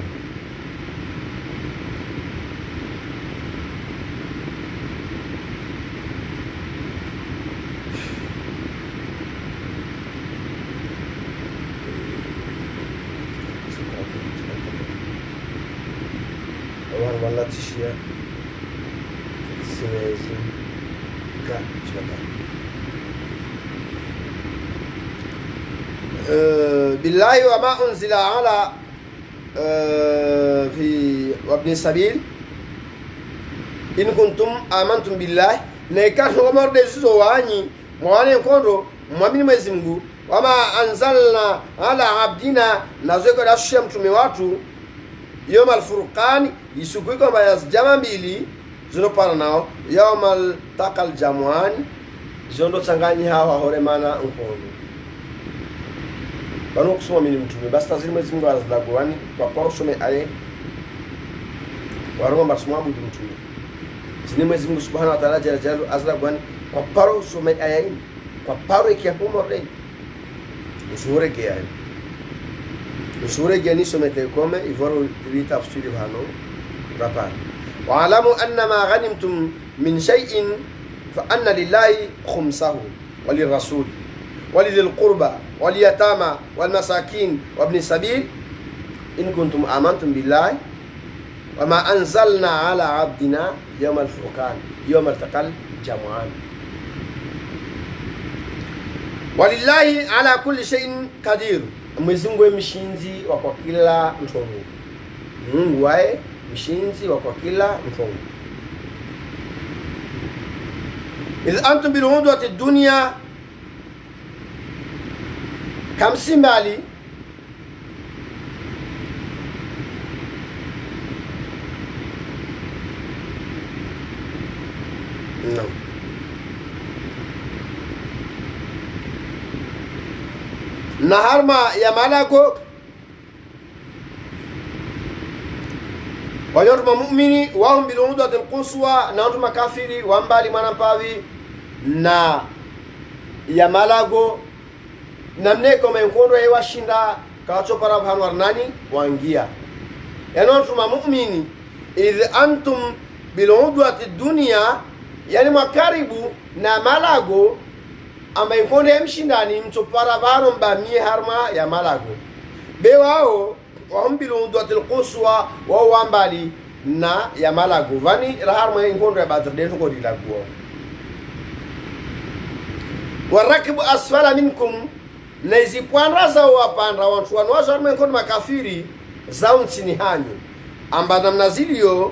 wala tishia siwezi بالله وما أنزل على في وابن السبيل إن كنتم آمنتم بالله نيكان ومر ديسو واني مواني كوندو mwamini Mwenyezi Mungu wama anzalna ala abdina nazweko dashia mtume watu yawmal furqan isukuiko bayaz jama mbili zinopana nao yawmal taqal jamwani zondo changanyi hawa hore mana nkono bano kusoma mini mtume basi tazili Mwenyezi Mungu azadagwani kwa korosome aye waroma basuma abudu mtume zini Mwenyezi Mungu subhanahu wa ta'ala jalla jalalu azadagwani kwa paro some aye kwa paro ikiapumore usure kia usure gani somete kome ivoro vita afsiri hano rapar wa alamu anna ma ghanimtum min shay'in fa anna lillahi khumsahu wa lirrasul wa lidhil qurba wal yatama wal masakin wa ibn sabil in kuntum amantum billahi wa ma anzalna ala abdina yawm al furqan yawm al taqal jam'an walillahi ala kulli shay'in qadir. Mwenyezi Mungu mshinzi wa kwa kila mtongo. Mungu wae mshinzi wa kwa kila mtongo. Idh antum bil udwati dunya kam simbali no na harma ya malako wanyotuma mu'mini wahum bil udwati alquswa na watu makafiri wambali mwanampavi na ya malago namne kama nkondo hewa shinda kawachopara bhanwar nani wangia yanotuma mu'mini idh antum bil udwati dunya yani makaribu na malago amba nkondo mshindani mchopara bano mbamie harma ya malago bewao wahum bil udwati alquswa wa wambali na ya malago vani harma nkondo ya badr dento ko dilago warakibu asfala minkum na izipwanda za wapanda watu wanawasha mkono makafiri zao nchini hanyu amba namna zilio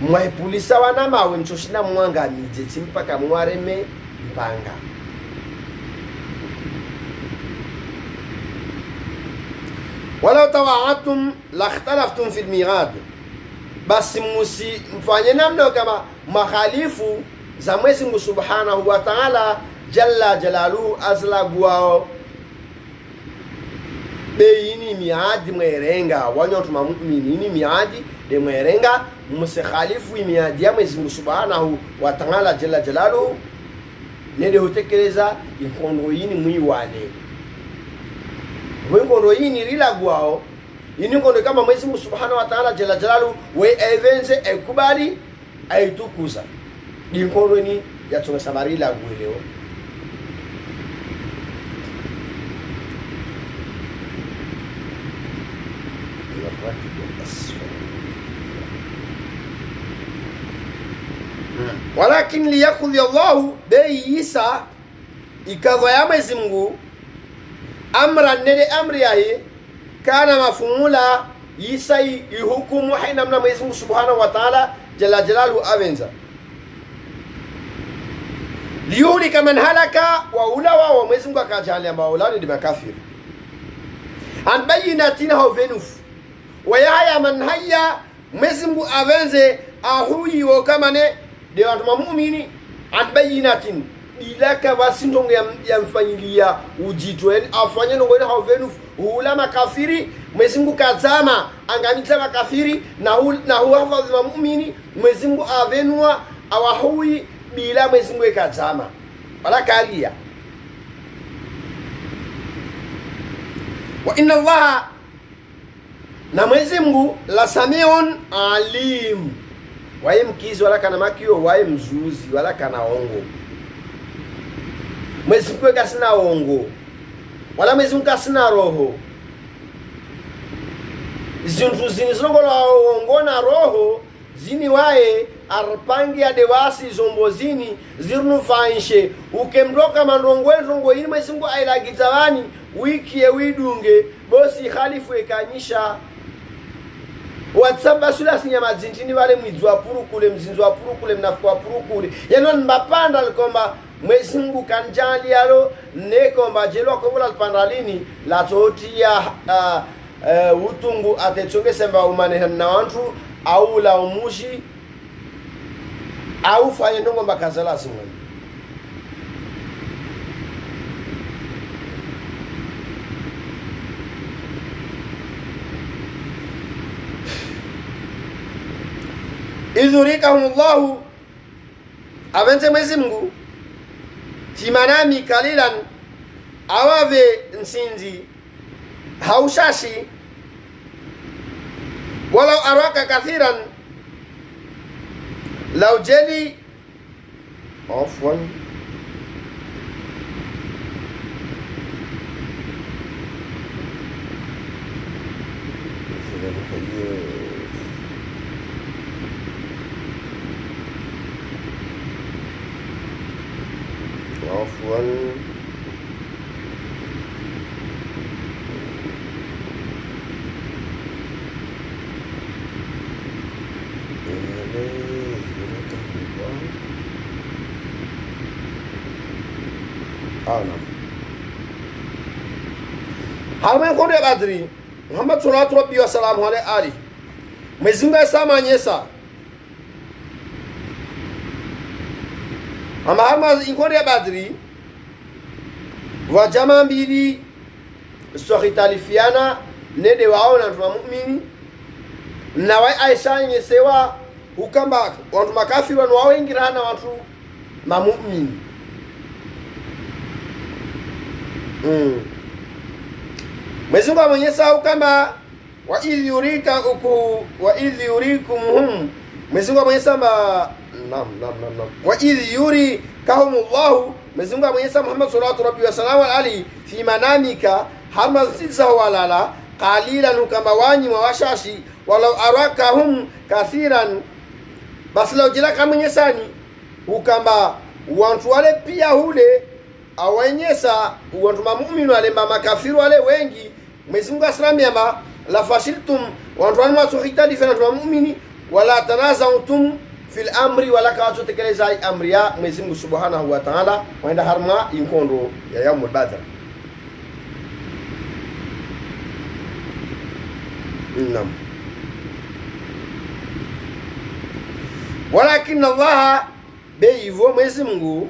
mwaipulisa wana mawe mchoshina mwanga nije chimpaka mwareme mpanga walau tawa'adtum lakhtalaftum fil mi'ad, basi mfanye namna kama makhalifu za Mwenyezi Mungu Subhanahu wa Ta'ala jalla jalaluhu azlagwao beini miadi mwerenga wanyotu mu'minini miadi de mwerenga musekhalifu miadi ya Mwenyezi Mungu Subhanahu wa Ta'ala jalla jalaluhu nende hutekeleza inkondo yini mwiwane wenkondo yini rilagwao ini nkondo kama Mwenyezi Mungu Subhanahu wa Ta'ala jalla jalaluhu we evenze ekubali aitukuza dinkondo ni yatunga sabari la gweleo. Walakin liyakudhi Allahu bei Isa ikadha ya Mwenyezi Mungu amra nede amri yaye kana mafumula Isa ihukumu haina mna Mwenyezi Mungu Subhanahu wa Ta'ala jalla jalaluhu avenza liyulika man halaka wa ulawa wa Mwenyezi Mungu akajalia maulani di makafiri an bayinatin havenuf wa yahya man hayya Mwenyezi Mungu avenze ahuyi wa kama ne de watu muumini an bayinatin ilaka wasindongo ya mfanyilia ujitweni afanye ndongo ile havenuf ula makafiri Mwenyezi Mungu kazama angamita makafiri na huwafadhi wa muumini Mwenyezi Mungu avenua awahui bila Mwenyezi Mungu kazama wala karia. Wa inna Allah na Mwenyezi Mungu la samiun alim, wae mkizi wala kana makio, wae mzuzi wala kana ongo. Mwenyezi Mungu kasina ongo wala Mwenyezi Mungu kasina roho. Zintu zinizongola ongo na roho zini wae arpangi ya dewasi zombozini zirnufanshe ukemroka mandongwe ini Mwenyezi Mungu ailagizawani wiki ya widunge bosi khalifu ekanyisha WhatsApp basula sinyama zinjini wale mwizwa puru kule mzinzwa puru kule mnafuwa puru kule yano mbapanda likomba Mwenyezi Mungu kanjali yalo nekomba jelo kovola lipandalini la toti ya utungu atechonge semba umane na wantu au la umushi au fanye ndongo makazala simwe. Idhurikahumullahu avente Mwenyezi Mungu timanami kalilan awave nsinzi haushashi walau araka kathiran lau jeli afwan Halma konde badri Muhammad sallallahu alaihi wasallam ali mezinga sama nyesa ama halma inkonde badri wa jamaa mbili sohitalifiana nede waona watu muumini na wa Aisha nyesewa ukamba watu makafiri wao wengi rana watu muumini Mwenyezi Mungu amonyesha kama wa idh yurikumuhum Mwenyezi Mungu amonyesha wa idh yurikahumullahu Mwenyezi Mungu amonyesha Muhammad sallallahu alaihi wasallam ali fi manamika hama ziza walala qalilan kama wanyi wawashashi walau arakahum kathiran basi lao jila kama nyesani ukamba wantu wale pia hule awenyesa wantu muumini wale makafiri wale wengi Mwenyezi Mungu asramiyama la fashiltum wantu wanu wasuhitali fina watu muumini wala tanazautum fil amri wala kawatu tekeleza amri ya Mwenyezi Mungu Subhanahu wa Ta'ala waenda harma inkondo ya yaumul badr. Naam. Walakin Allah be hivyo Mwenyezi Mungu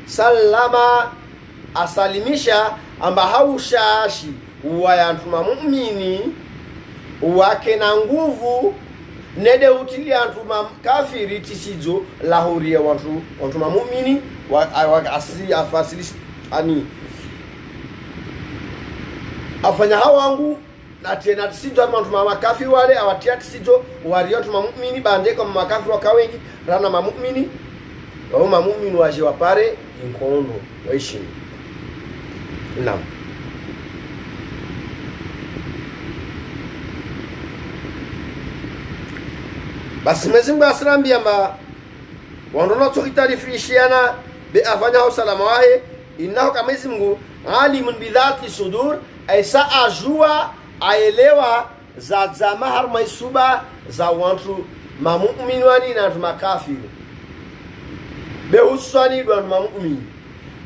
salama asalimisha amba haushashi wayantuma mu'mini wake na nguvu nede utili antuma kafiri tisizo lahuria wantu mu'mini wa asili afasili ani afanya hawangu na tena tisizo antuma makafiri wale awatia tisizo wali antuma mu'mini bande kama makafiri wakawengi rana mu'mini wa mu'mini waje wapare inkondo waishi. Naam. Basi Mwenyezi Mungu asirambia mba wandono tukitarifiana be afanya usalama wahe innahu kama Mwenyezi Mungu alimun bidhati sudur aisa ajua aelewa za zamahar maisuba za wantu mamu'min wani na makafiri be husani do mamu'min.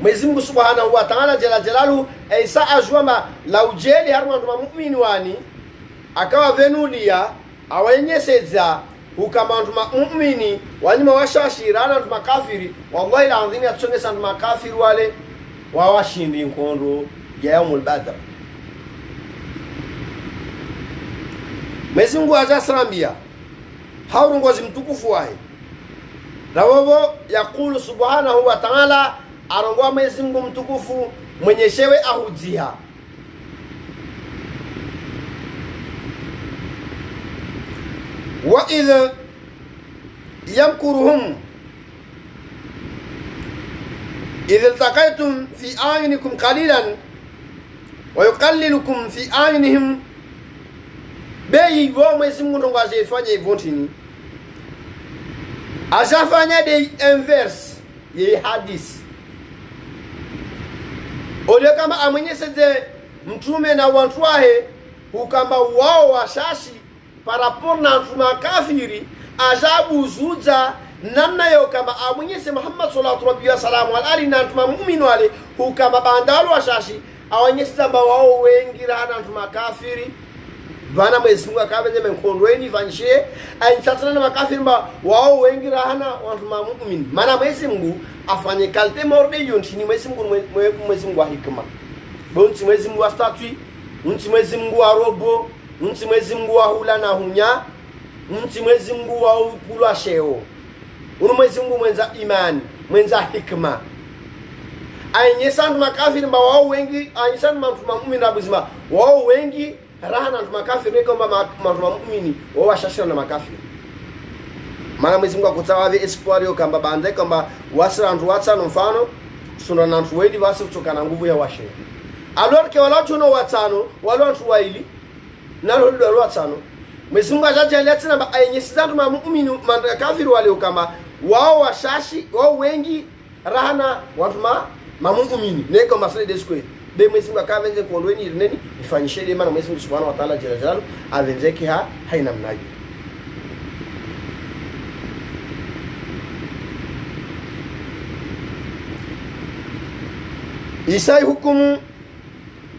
Mwenyezi Mungu Subhanahu wa Ta'ala jalla jalalu aisa ajua ma laujeli harma mamu'min wani akawa venulia awenyeseza hukamantu mu'mini wanyuma washashirana ntu makafiri wallahi alazim yatsongesa ntu makafiri wale wawashindi nkondo ya yaumul badr. Mwenyezi Mungu ajasambia haurungozi mtukufu wahe rawobo yakulu Subhanahu wa Ta'ala arongoa Mwenyezi Mungu mtukufu mwenyeshewe ahujiha وَإِذْ يَمْكُرُهُمْ إِذْ الْتَقَيْتُمْ فِي أَعْيُنِكُمْ قَلِيلًا وَيُقَلِّلُكُمْ فِي أَعْيُنِهِمْ be hivyo Mwenyezi Mungu ndo ajifanya hivyo tini ajafanya de inverse ye hadisi ole kama amwenyeseze mtume na watu wahe hukamba wao washashi parapor na mfuma kafiri ajabu zuja namna yo kama amwenyese Muhammad sallallahu alaihi wasallam alali na mfuma muumini wale hukama bandalo washashi awanyese zamba wao wengi rana mfuma kafiri bana Mwenyezi Mungu akabenye menkondweni vanshe ainsatana na makafiri mba wao wengi rana mfuma muumini maana Mwenyezi Mungu afanye kalte morde yontini Mwenyezi Mungu wa hikma bonti Mwenyezi Mungu wa statui unti Mwenyezi Mungu wa robo unti Mwenyezi Mungu wa hula na hunya unti Mwenyezi Mungu wa upulwa sheo unu Mwenyezi Mungu mwenza imani mwenza hikma ainyesandu makafiri mba wao wengi ainyesandu mantuma muumini rabuzima wao wengi rahana mantuma makafiri kwamba mantuma muumini wao washashira na makafiri maana Mwenyezi Mungu akutawavi espoir yo kamba bande kamba wasirantu watano mfano suna nantu wedi wasi kutoka na nguvu ya washe alor ke wala tuno watano wala nantu waili nalo ndo watano Mwenyezi Mungu ajajalia tena ainyesizantu muumini makafiri wale kama wao washashi wao wengi rahana watu muumini neko masale de square be Mwenyezi Mungu akavenze kuondoeni nini ifanyishe ile maana Mwenyezi Mungu Subhanahu wa Ta'ala jalla jalalu avenzeke haina mnaji. Isai hukumu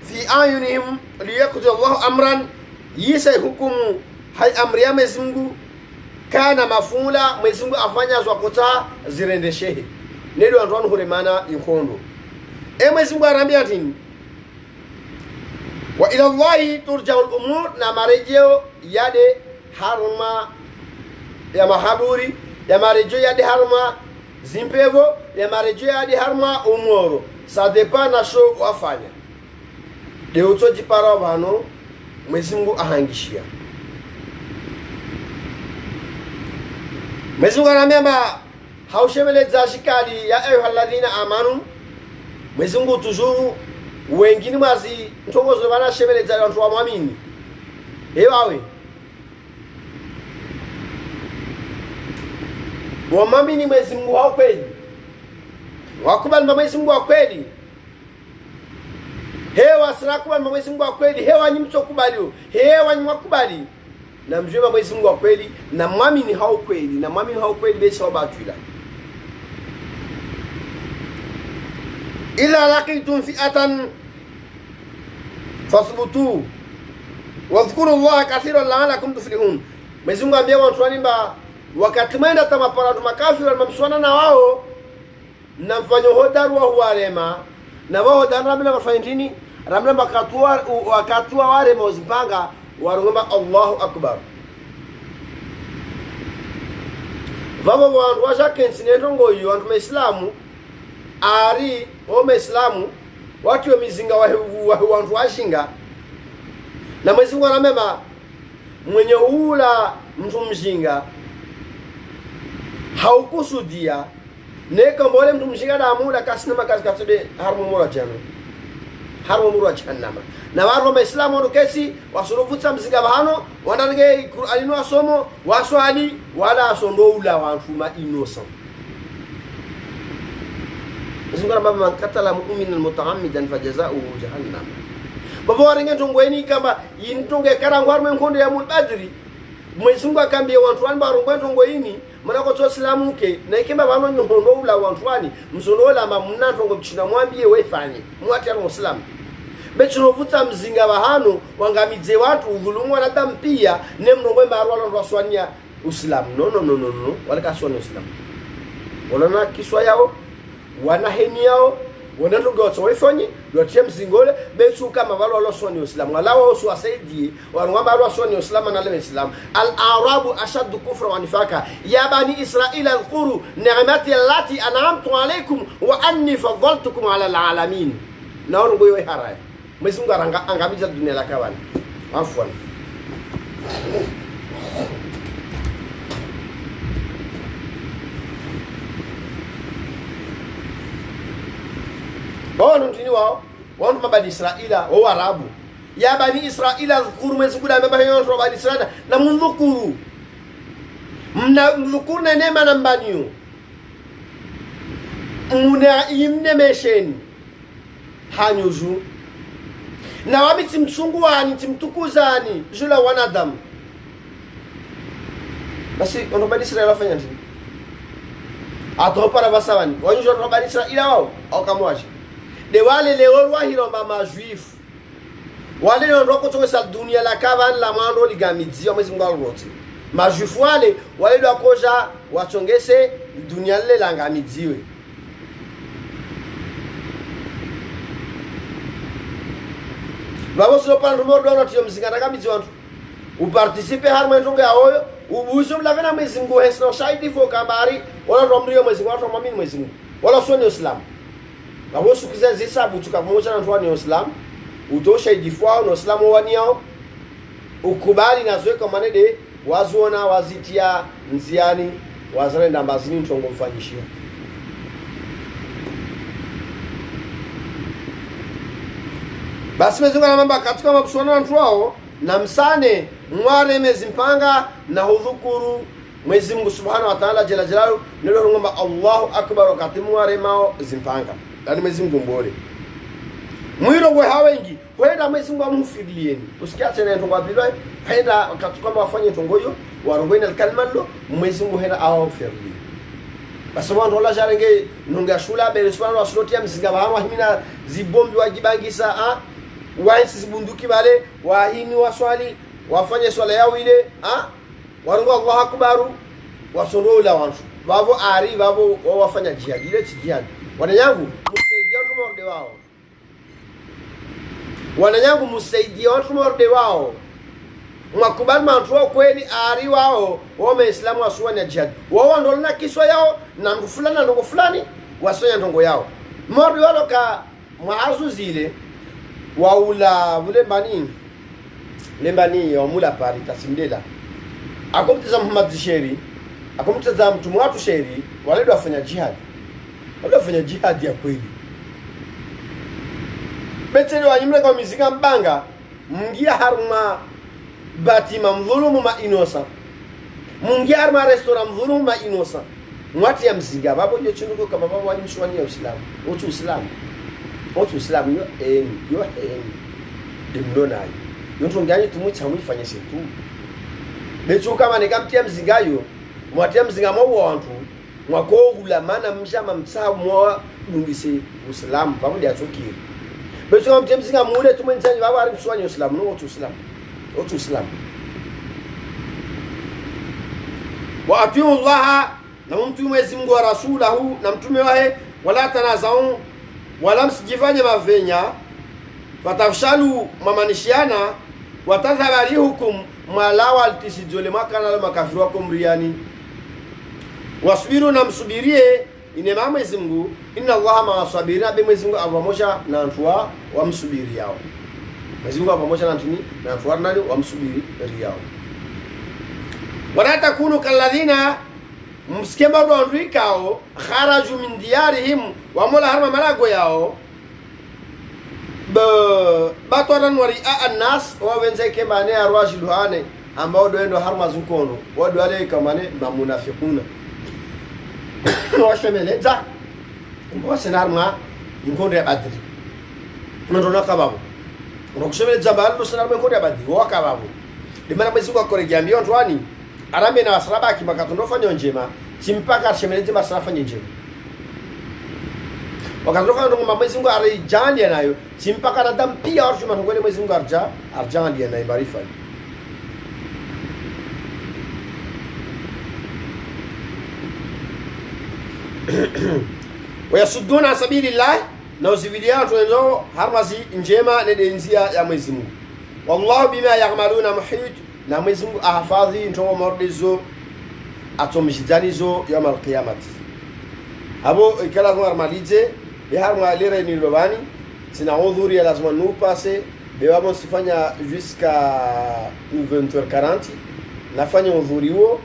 fi ayunihim liyaqdi Allahu amran yisai hukumu hai amri ya Mwenyezi Mungu kana mafula Mwenyezi Mungu afanya zwakota zirendeshehe ndio andwanu huremana inkondo Mwenyezi Mungu arambia tini wa ila Allahi turja'ul umur na marejeo yade harma ya mahaburi ya marejeo yade harma zimpevo ya marejeo yade harma umoro ça dépend na sho wafanya de utoji para vano Mwenyezi Mungu ahangishia Mwenyezi Mungu anamema haushemele zashikali ya ayyuhalladhina amanu Mwenyezi Mungu tuzuru wengine mwazi ntongozo bana shemele za watu wa muamini ewawe wa muamini Mwenyezi Mungu wa kweli wakubali Mwenyezi Mungu wa kweli hewa sirakubali Mwenyezi Mungu wa kweli hewa nyimto kubaliyo hewa nyimwakubali na mjema Mwenyezi Mungu wa kweli na muamini hao kweli na muamini hao kweli besi wabatwila ila laqitum fi'atan fasbutu wadhkuru Allaha kathiran la'allakum tuflihun. Mwenyezi Mungu ambia watu wanimba wakati mwenda tamapara makafiri walimswana na wao na mfanyo hodaru wa huarema na wao hodaru ramla wafanya nini ramla wakatua warema uzipanga warungoma Allahu akbar. Vavo wantu washakensi netongo iyo wantu maislamu ari o maislamu watu wa mizinga wa wantu washinga na Mwenyezi Mungu anamema mwenye hula mtu mjinga haukusudia neka mbole mtu mjinga na amula kasinama kasikatube harumura jahannama na watu wa maislamu wano kesi wasuruvutsa mzinga bahano wanange alinu asomo waswali wala asondoula wantu ma innocent. Zungara baba katala mu'minan mutaammidan fajaza'uhu jahannam. Baba waringe tongweni kamba yintonge karangwar men kondo ya mulbadri Mwenyezi Mungu akambia wantu wani barungwe tongoyini mana ko islamu ke na ikemba bano nyondo ula wantu wani msondola ma mnatongo bchina mwambie wefanye mwati ya muslimu bechirovutsa mzinga bahano wangamidze watu udhulumu na tampia ne mnomwe marwala ndo aswania uislamu no wala kaswania uislamu wala kiswa yao wana heni yao wana ndogotso wefanye dotie mzingole bechu kama wala aswania uislamu wala wao suwasaidie wanwa wala aswania uislamu na le islam al-arabu ashaddu kufra wa nifaka ya bani israila adhkuru ni'mati allati an'amtu alaykum wa anni faddaltukum ala al-alamin naona ngoyo haraya Mwenyezi Mungu angamiza dunia la kawani. Afwan. Wao ntini wao mabani Israila wao Arabu. Ya bani Israila dhukuru Mwenyezi Mungu amebaba yote bani Israila na mndhukuru. Mndhukuru na neema na mbaniyo. Muna imnemesheni. Hanyuju na wabi timchunguani timtukuzani jula wanadamu basi onobani Israeli wafanya nini atopara basawani wanyujo onobani Israeli wao au kamwaje de wale leo wahiro mama juifu wale ndoko tokesa dunia la kavan la mando ligamidzio Mwenyezi Mungu alwote majuifu wale ndo akoja wachongese dunia lile la ngamidziwe Vamos solo para rumor do notio mzingana kamizi wantu uparticipe harma ntongo ya oyo ubuso mlavena Mwenyezi Mungu hesno shaidi fo kambari wala romrio Mwenyezi Mungu watu mwamini Mwenyezi Mungu wala sio Islam vamos sukiza zisabu tukamoja na watu wa Islam utosha idifwa no Islam wani yao ukubali na zoe kwa manede wazuona wazitia nziani wazalenda mbazini ntongo mfanyishia basi Mwenyezi Mungu anamwambia katika mabuswana watu wao na msane mware mezimpanga na hudhukuru Mwenyezi Mungu Subhanahu wa Ta'ala jalla jalalu ndio ngomba Allahu akbar wakati mware mao zimpanga yani Mwenyezi Mungu mbore mwiro gwe hawengi kwenda Mwenyezi Mungu amufidilieni usikiache na ntongo abilwa haenda wakati kama wafanye tongoyo warongoina kalmalo Mwenyezi Mungu hena awafirili basi wantu la jarenge nunga shula bele Subhanahu wa Ta'ala mzinga bahamu himina zibombi wajibangisa wainsi zibunduki bale wahini waswali wafanye swala yao ile warungu Allahu akbaru wasondola wantu bavo ari bavo wafanya jihad ile jihad wananyangu msaidia watu morde wao wananyangu msaidia watu morde wao mwakubali mantu wao kweli ari wao wame islamu wasuwa jihad wao ndo na kiswa yao na ndu fulani na ndu fulani wasonya ndongo yao morde wao ka mwazu zile waula lembani ya mula pari tasimdela akomteza Muhammad Sheri akomteza mtu watu Sheri wale wafanya jihad ya kweli betele wanyimle kwa mizinga mbanga mungia haruma batima mdhulumu ma inosa mungia haruma restaurant mdhulumu ma inosa mwati ya mzinga babo yo chunduko kama babo wanyimshwani ya Uislamu otu Islam yo dimdonayo yonto ngani tumucha mwifanye setu becho kama nikamtia mzingayo mwatia mzinga mwa wantu mwakogula mana mshama mtsa mwa dungise Uislamu pamoja atokiri becho kama mtia mzinga mule tumwenjani baba ari mswani Uislamu no otu Islam otu islam. Wa atiu Allah, na mtume Mwenyezi Mungu wa rasulahu, na mtume wahe, wala tanazau, wala msijifanye mavenya, fatafshalu mamanishiana, watadhhaba rihukum, malawa altisijole makana makafiru wako mriani. Wasbiru, na msubirie inema Mwenyezi Mungu, inna Allaha ma'a sabirina, be Mwenyezi Mungu avamosha na antua wa msubiri yao. Mwenyezi Mungu avamosha na antini na antua nani wa msubiri yao. Wala takunu kalladhina, msikemba ndo andikao, kharaju min diyarihim, wa mola harma malago yao, batwaran waria an-nas, wa wenze kemane arwajiluhane, ambao doendo harma zunkono, wadu wale kamane mamunafiquna. Washemeleza mbosenarma inkonde badri ndona kababu unakushemeleza balu senarma inkonde badri wakababu dimana Mwenyezi Mungu akoregiambia ntwani arambe na wasraba kimakatondo fanya njema simpaka shemeleze masrafa fanya njema wakatoka ndo Mwenyezi Mungu arijali nayo simpaka radam pia arjuma ngone Mwenyezi Mungu arjali na ibarifa. Wayasudduna sabilillah, na usivilia tuenzo harmazi njema nedenzia ya Mwenyezi Mungu. Wallahu bima ya'maluna muhit, na Mwenyezi Mungu ahafadhi ntomo mordizo atomjidanizo yawm al-qiyamah. Abo ikala normalize ya harma lere ni lobani sina udhuri lazima nous passer de wabo sifanya jusqu'à 20h40 nafanya udhuri huo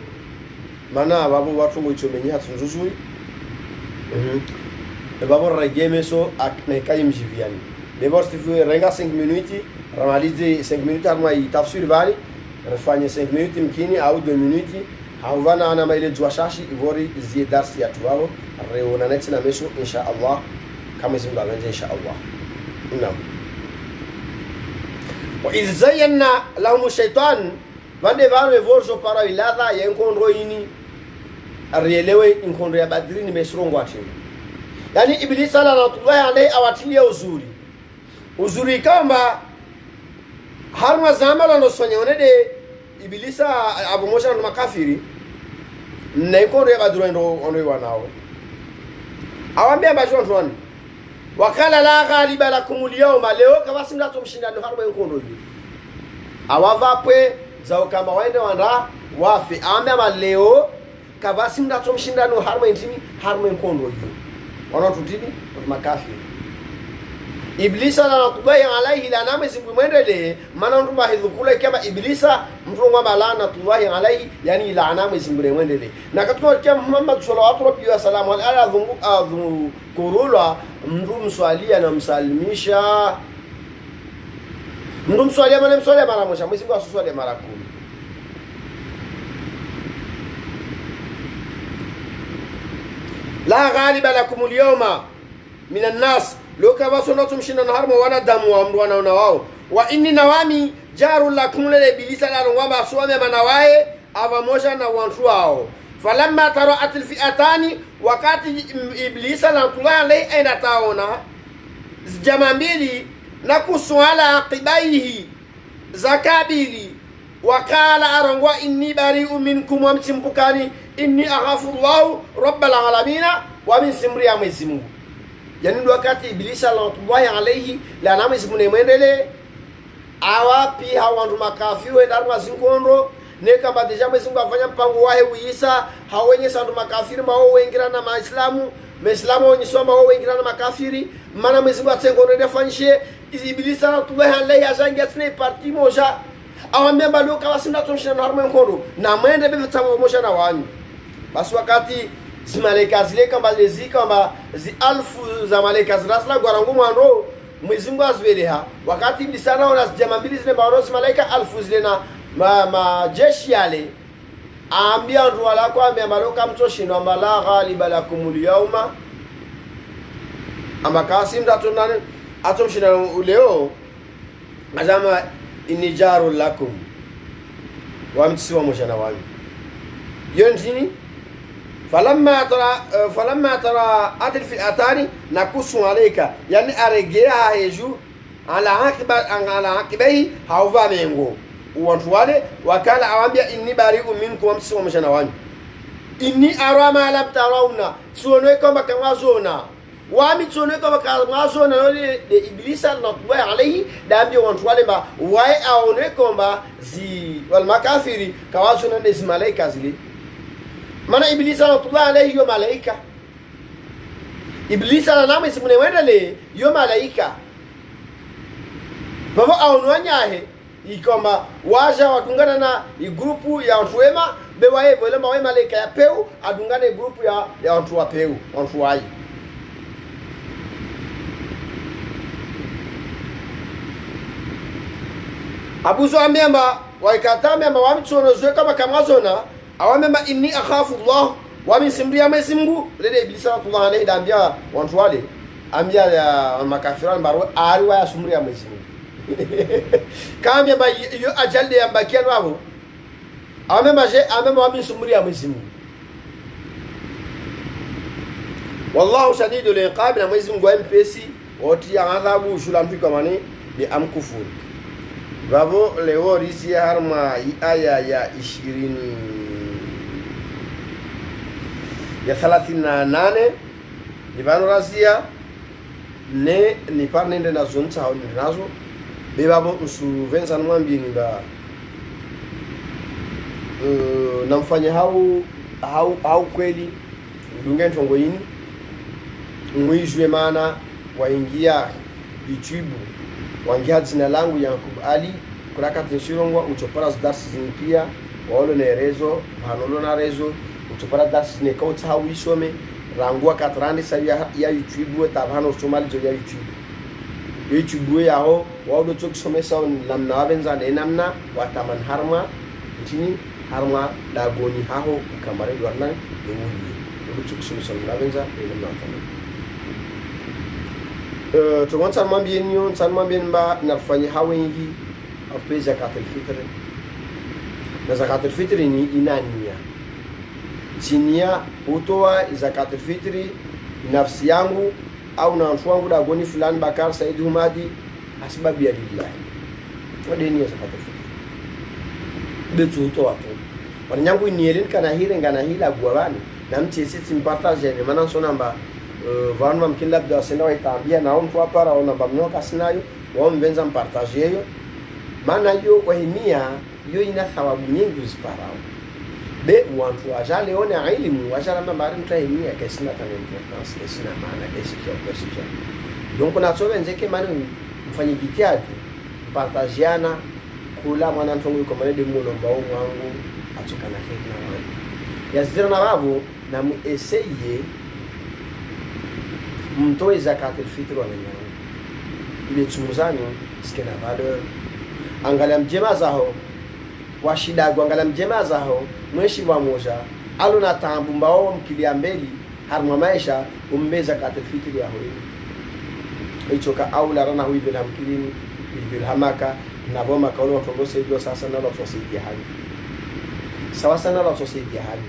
maana babo watu ngoichomenya hatunzuzui babo regeme so akneka mjiviani d'abord si vous renga 5 minutes ramalize 5 minutes harma itafsir bali rafanya 5 minutes mkini au 2 minutes hauvana ana maile juashashi ivori ziedarsi ya tuwao reona next na meso insha Allah kama zinga nganje insha Allah. Naam. Wa iz zayyana lahum shaytan, vande vanu evoljo para iladha ya nkondo ini arielewe nkondo ya Badri ni mesrongo atini. Yani Iblisa lanatullahi alayhi awatilia uzuri kama harma zamala no sonyeonede Iblisa abomosha na makafiri na nkondo ya Badri ndo wanao awambia bajo ntwani wakala la ghaliba lakum al-yawma, leo kabasi mdato mshindano harma nkondo hiyo awavapwe zao kama waende wanda wafe ama leo kabasi mdato mshindano harma intini harma nkondo hiyo wanatutini makafiri. Iblisa na tubai alaihi la nama zingumwendele maana ndo mahidhukula kama Iblisa mtunga malana tubai alaihi yani la nama zingumwendele na katika kama Muhammad sallallahu alaihi wasallam ala adhu kurula mndu mswalia na msalimisha mndu mswalia mara moja Mwenyezi Mungu asuswalia mara 10. La ghaliba lakum al-yawma minan nas, leo kama sonatum mshindano harma wanadamu wa mdu wanaona wao wa inni nawami jarul lakum la Iblisa la ngwamba aswame manawae avamosha na wantu wao. Falamma tara'at al-fi'atani, wakati Iblisa la tulale aina taona jamaa mbili na kuswala aqibaihi zakabili wakala arangwa inni bari'u minkum wa mtimpukani inni akhafu Allah rabbal alamin wa min simri ya Mwenyezi Mungu. Yani ndo wakati Iblisa laatullahi alayhi la nama simune mwendele awapi hawandu makafiru endarma zinkondo ne kama deja Mwenyezi Mungu afanya mpango wahe uisa hawenye sandu makafiri mao wengira na maislamu maislamu onyisoma wao wengira na makafiri maana Mwenyezi Mungu atengono defanyishe Iblisa laatullahi alayhi ajangia tine parti moja awambemba leo kawasinda tumshina na harma nkondo na mwende befeta moja na wanyu. Basi wakati malaika zile kama lezi kama zi alfu za malaika zirasla gwarangu mwando Mwenyezi Mungu azweleha wakati Iblisa naona jamaa mbili zile barosi malaika alfu zile na majeshi yale aambia ndo wala kwa ambia maloka mtoshino ambala ghaliba lakum al-yawma amba kasim datunane atomshina leo azama inijaru lakum wa mtisiwa mshana wao yonjini falamma tara adil fi atani nakusu alayka yani aregea heju ala aqibai hauva mengo wantu wale wakala awambia inni bari'un minkum wamsomesha na wanyu inni ara ma lam tarawna tsono kama kamazona wami tsono kama kamazona nole de iblisa na tuwa alayhi dambi wantu wale ba wai aone kwamba zi wal makafiri kawazona ni malaika zile mana iblisa na tuwa alayhi yo malaika iblisa na nama isimune wendele yo malaika bavo aonwanyahe ikoma waja watungana na igrupu ya watu wema bewaye vile mawe malaika ya peu adungane grupu ya watu wa peu watu wai abuzo amemba waikatame amba wamitsono zwe kama kamazona awamema inni akhafu Allah wami simria Mungu lede iblisa Allah alayhi dambia watu wale ambia ya makafiran baro ariwa ya sumria Mungu kambia ba yo ajalde ya bakia nabo amema wami sumria Mungu wallahu shadidul iqab na Mungu mpesi oti ya adhabu shulamfika mani bi amkufur bravo leo risi harma aya ya 20 ya 38 nivano razia ne ni parne ndena zonta au nazo bebabo usu venza nwambi ni ba namfanya hau kweli ndunge ntongo yini mwijwe maana waingia YouTube wangia jina langu Yakub Ali kuraka tishirongwa uchopara darsi zinpia waolo na rezo hanolo na rezo uchopara darsi ne kauta hawisome rangua katrani sa ya YouTube tabano somali jo ya YouTube ya ho waolo chok somesa namna benza ne namna wataman harma ntini harma dagoni haho kamare dwarna de wuli waolo chok somesa namna benza ne namna wataman to wan salman bien yon salman bien ba nafanya hawengi ape zakatul fitr na zakatul fitr ni inania chinia utoa zakatul fitr nafsi yangu au na mtu wangu dagoni fulani Bakar Said Humadi asbabu ya lillahi wadeni zakatul fitr betu utoa tu wanyangu nielen kana hile ngana hila gwabani na mtesi simpartage ni maana so namba vanu mkin labda sina waitambia na mtu hapa au namba mnoka sinayo wao mvenza mpartage hiyo maana hiyo wahimia hiyo ina thawabu nyingi ziparao be watu wajale ona elimu wajala mambari mtahimia kesina kana importance kesina maana kesija donc na sobe nzeke maana mfanye jitihadi partageana kula mwana mtongo yuko manede muno mbao wangu atukana keki na wao yazira na babu na mueseye mtoe zakatul fitr wa nyanya ile chumuzani sikena valeur angalia mjema zao washida angalia mjema zao mweshi wa moja alona tambumba wao mkilia mbeli harma maisha umbeza zakatul fitr ya hoyo ichoka aula rana huive na mkilini hivi hamaka na boma kaolo tongose dio sasa na la society hali sawa sana la society hali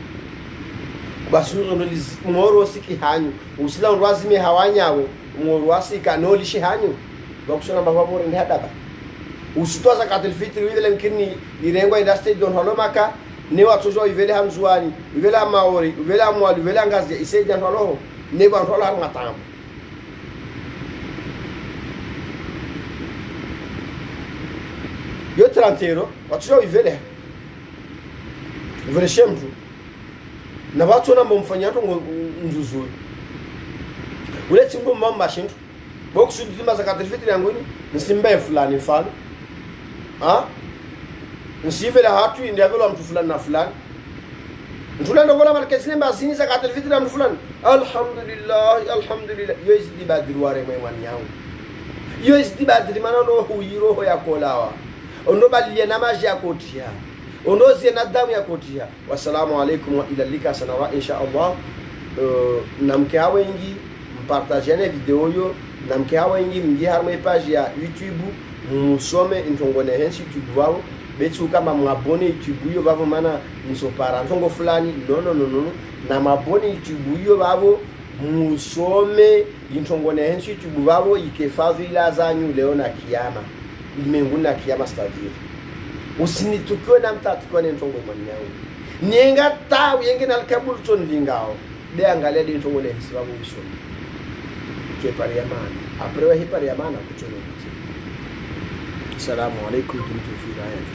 basuru noliz moro siki hanyu usila nrwazime hawanyawe moro wasika nolishi hanyu bakusona bababore ndi hadaba usitoa zakatul fitr wile mkini irengo industry don holomaka ne watozo ivele hamzuani ivele maori ivele amwali ivele ngazi iseja ntolo ne ba ntolo har matambo yo trantero watozo ivele shemtu na watu na mfanya to nzuzuri ule timbo mamba shintu bokusu timba zakatul fitr yangu ni nsimbe fulani falo nsivela hatu indavela mtu fulani na fulani ntulanda vola markezine mbazini zakatul fitr mtu fulani alhamdulillah yo izidi badru ware mwani yangu yo izidi badru manano huyiro ho yakolawa ono baliye na maji yakotia onozie na damu ya kotia. Wassalamu alaikum wa ila lika sanawa insha Allah. Namke hawa ingi mpartajene video yo, namke hawa ingi mgi harme page ya YouTube musome intongone hensi YouTube wao betu kama mwabone YouTube yo bavo mana msopara ntongo fulani no na mabone YouTube yo bavo musome intongone hensi YouTube wao ikefadhi ila zanyu leo na kiyama imengu na kiyama stajiri usinitukiwe na mtatu kwa nentongo imani yangu nienga tawi yenge na alkabul ton vingao de angalia de ntongo le sababu iso ke pare yamana aprewa hi pare yamana kuchono. Assalamu alaikum tumtu fi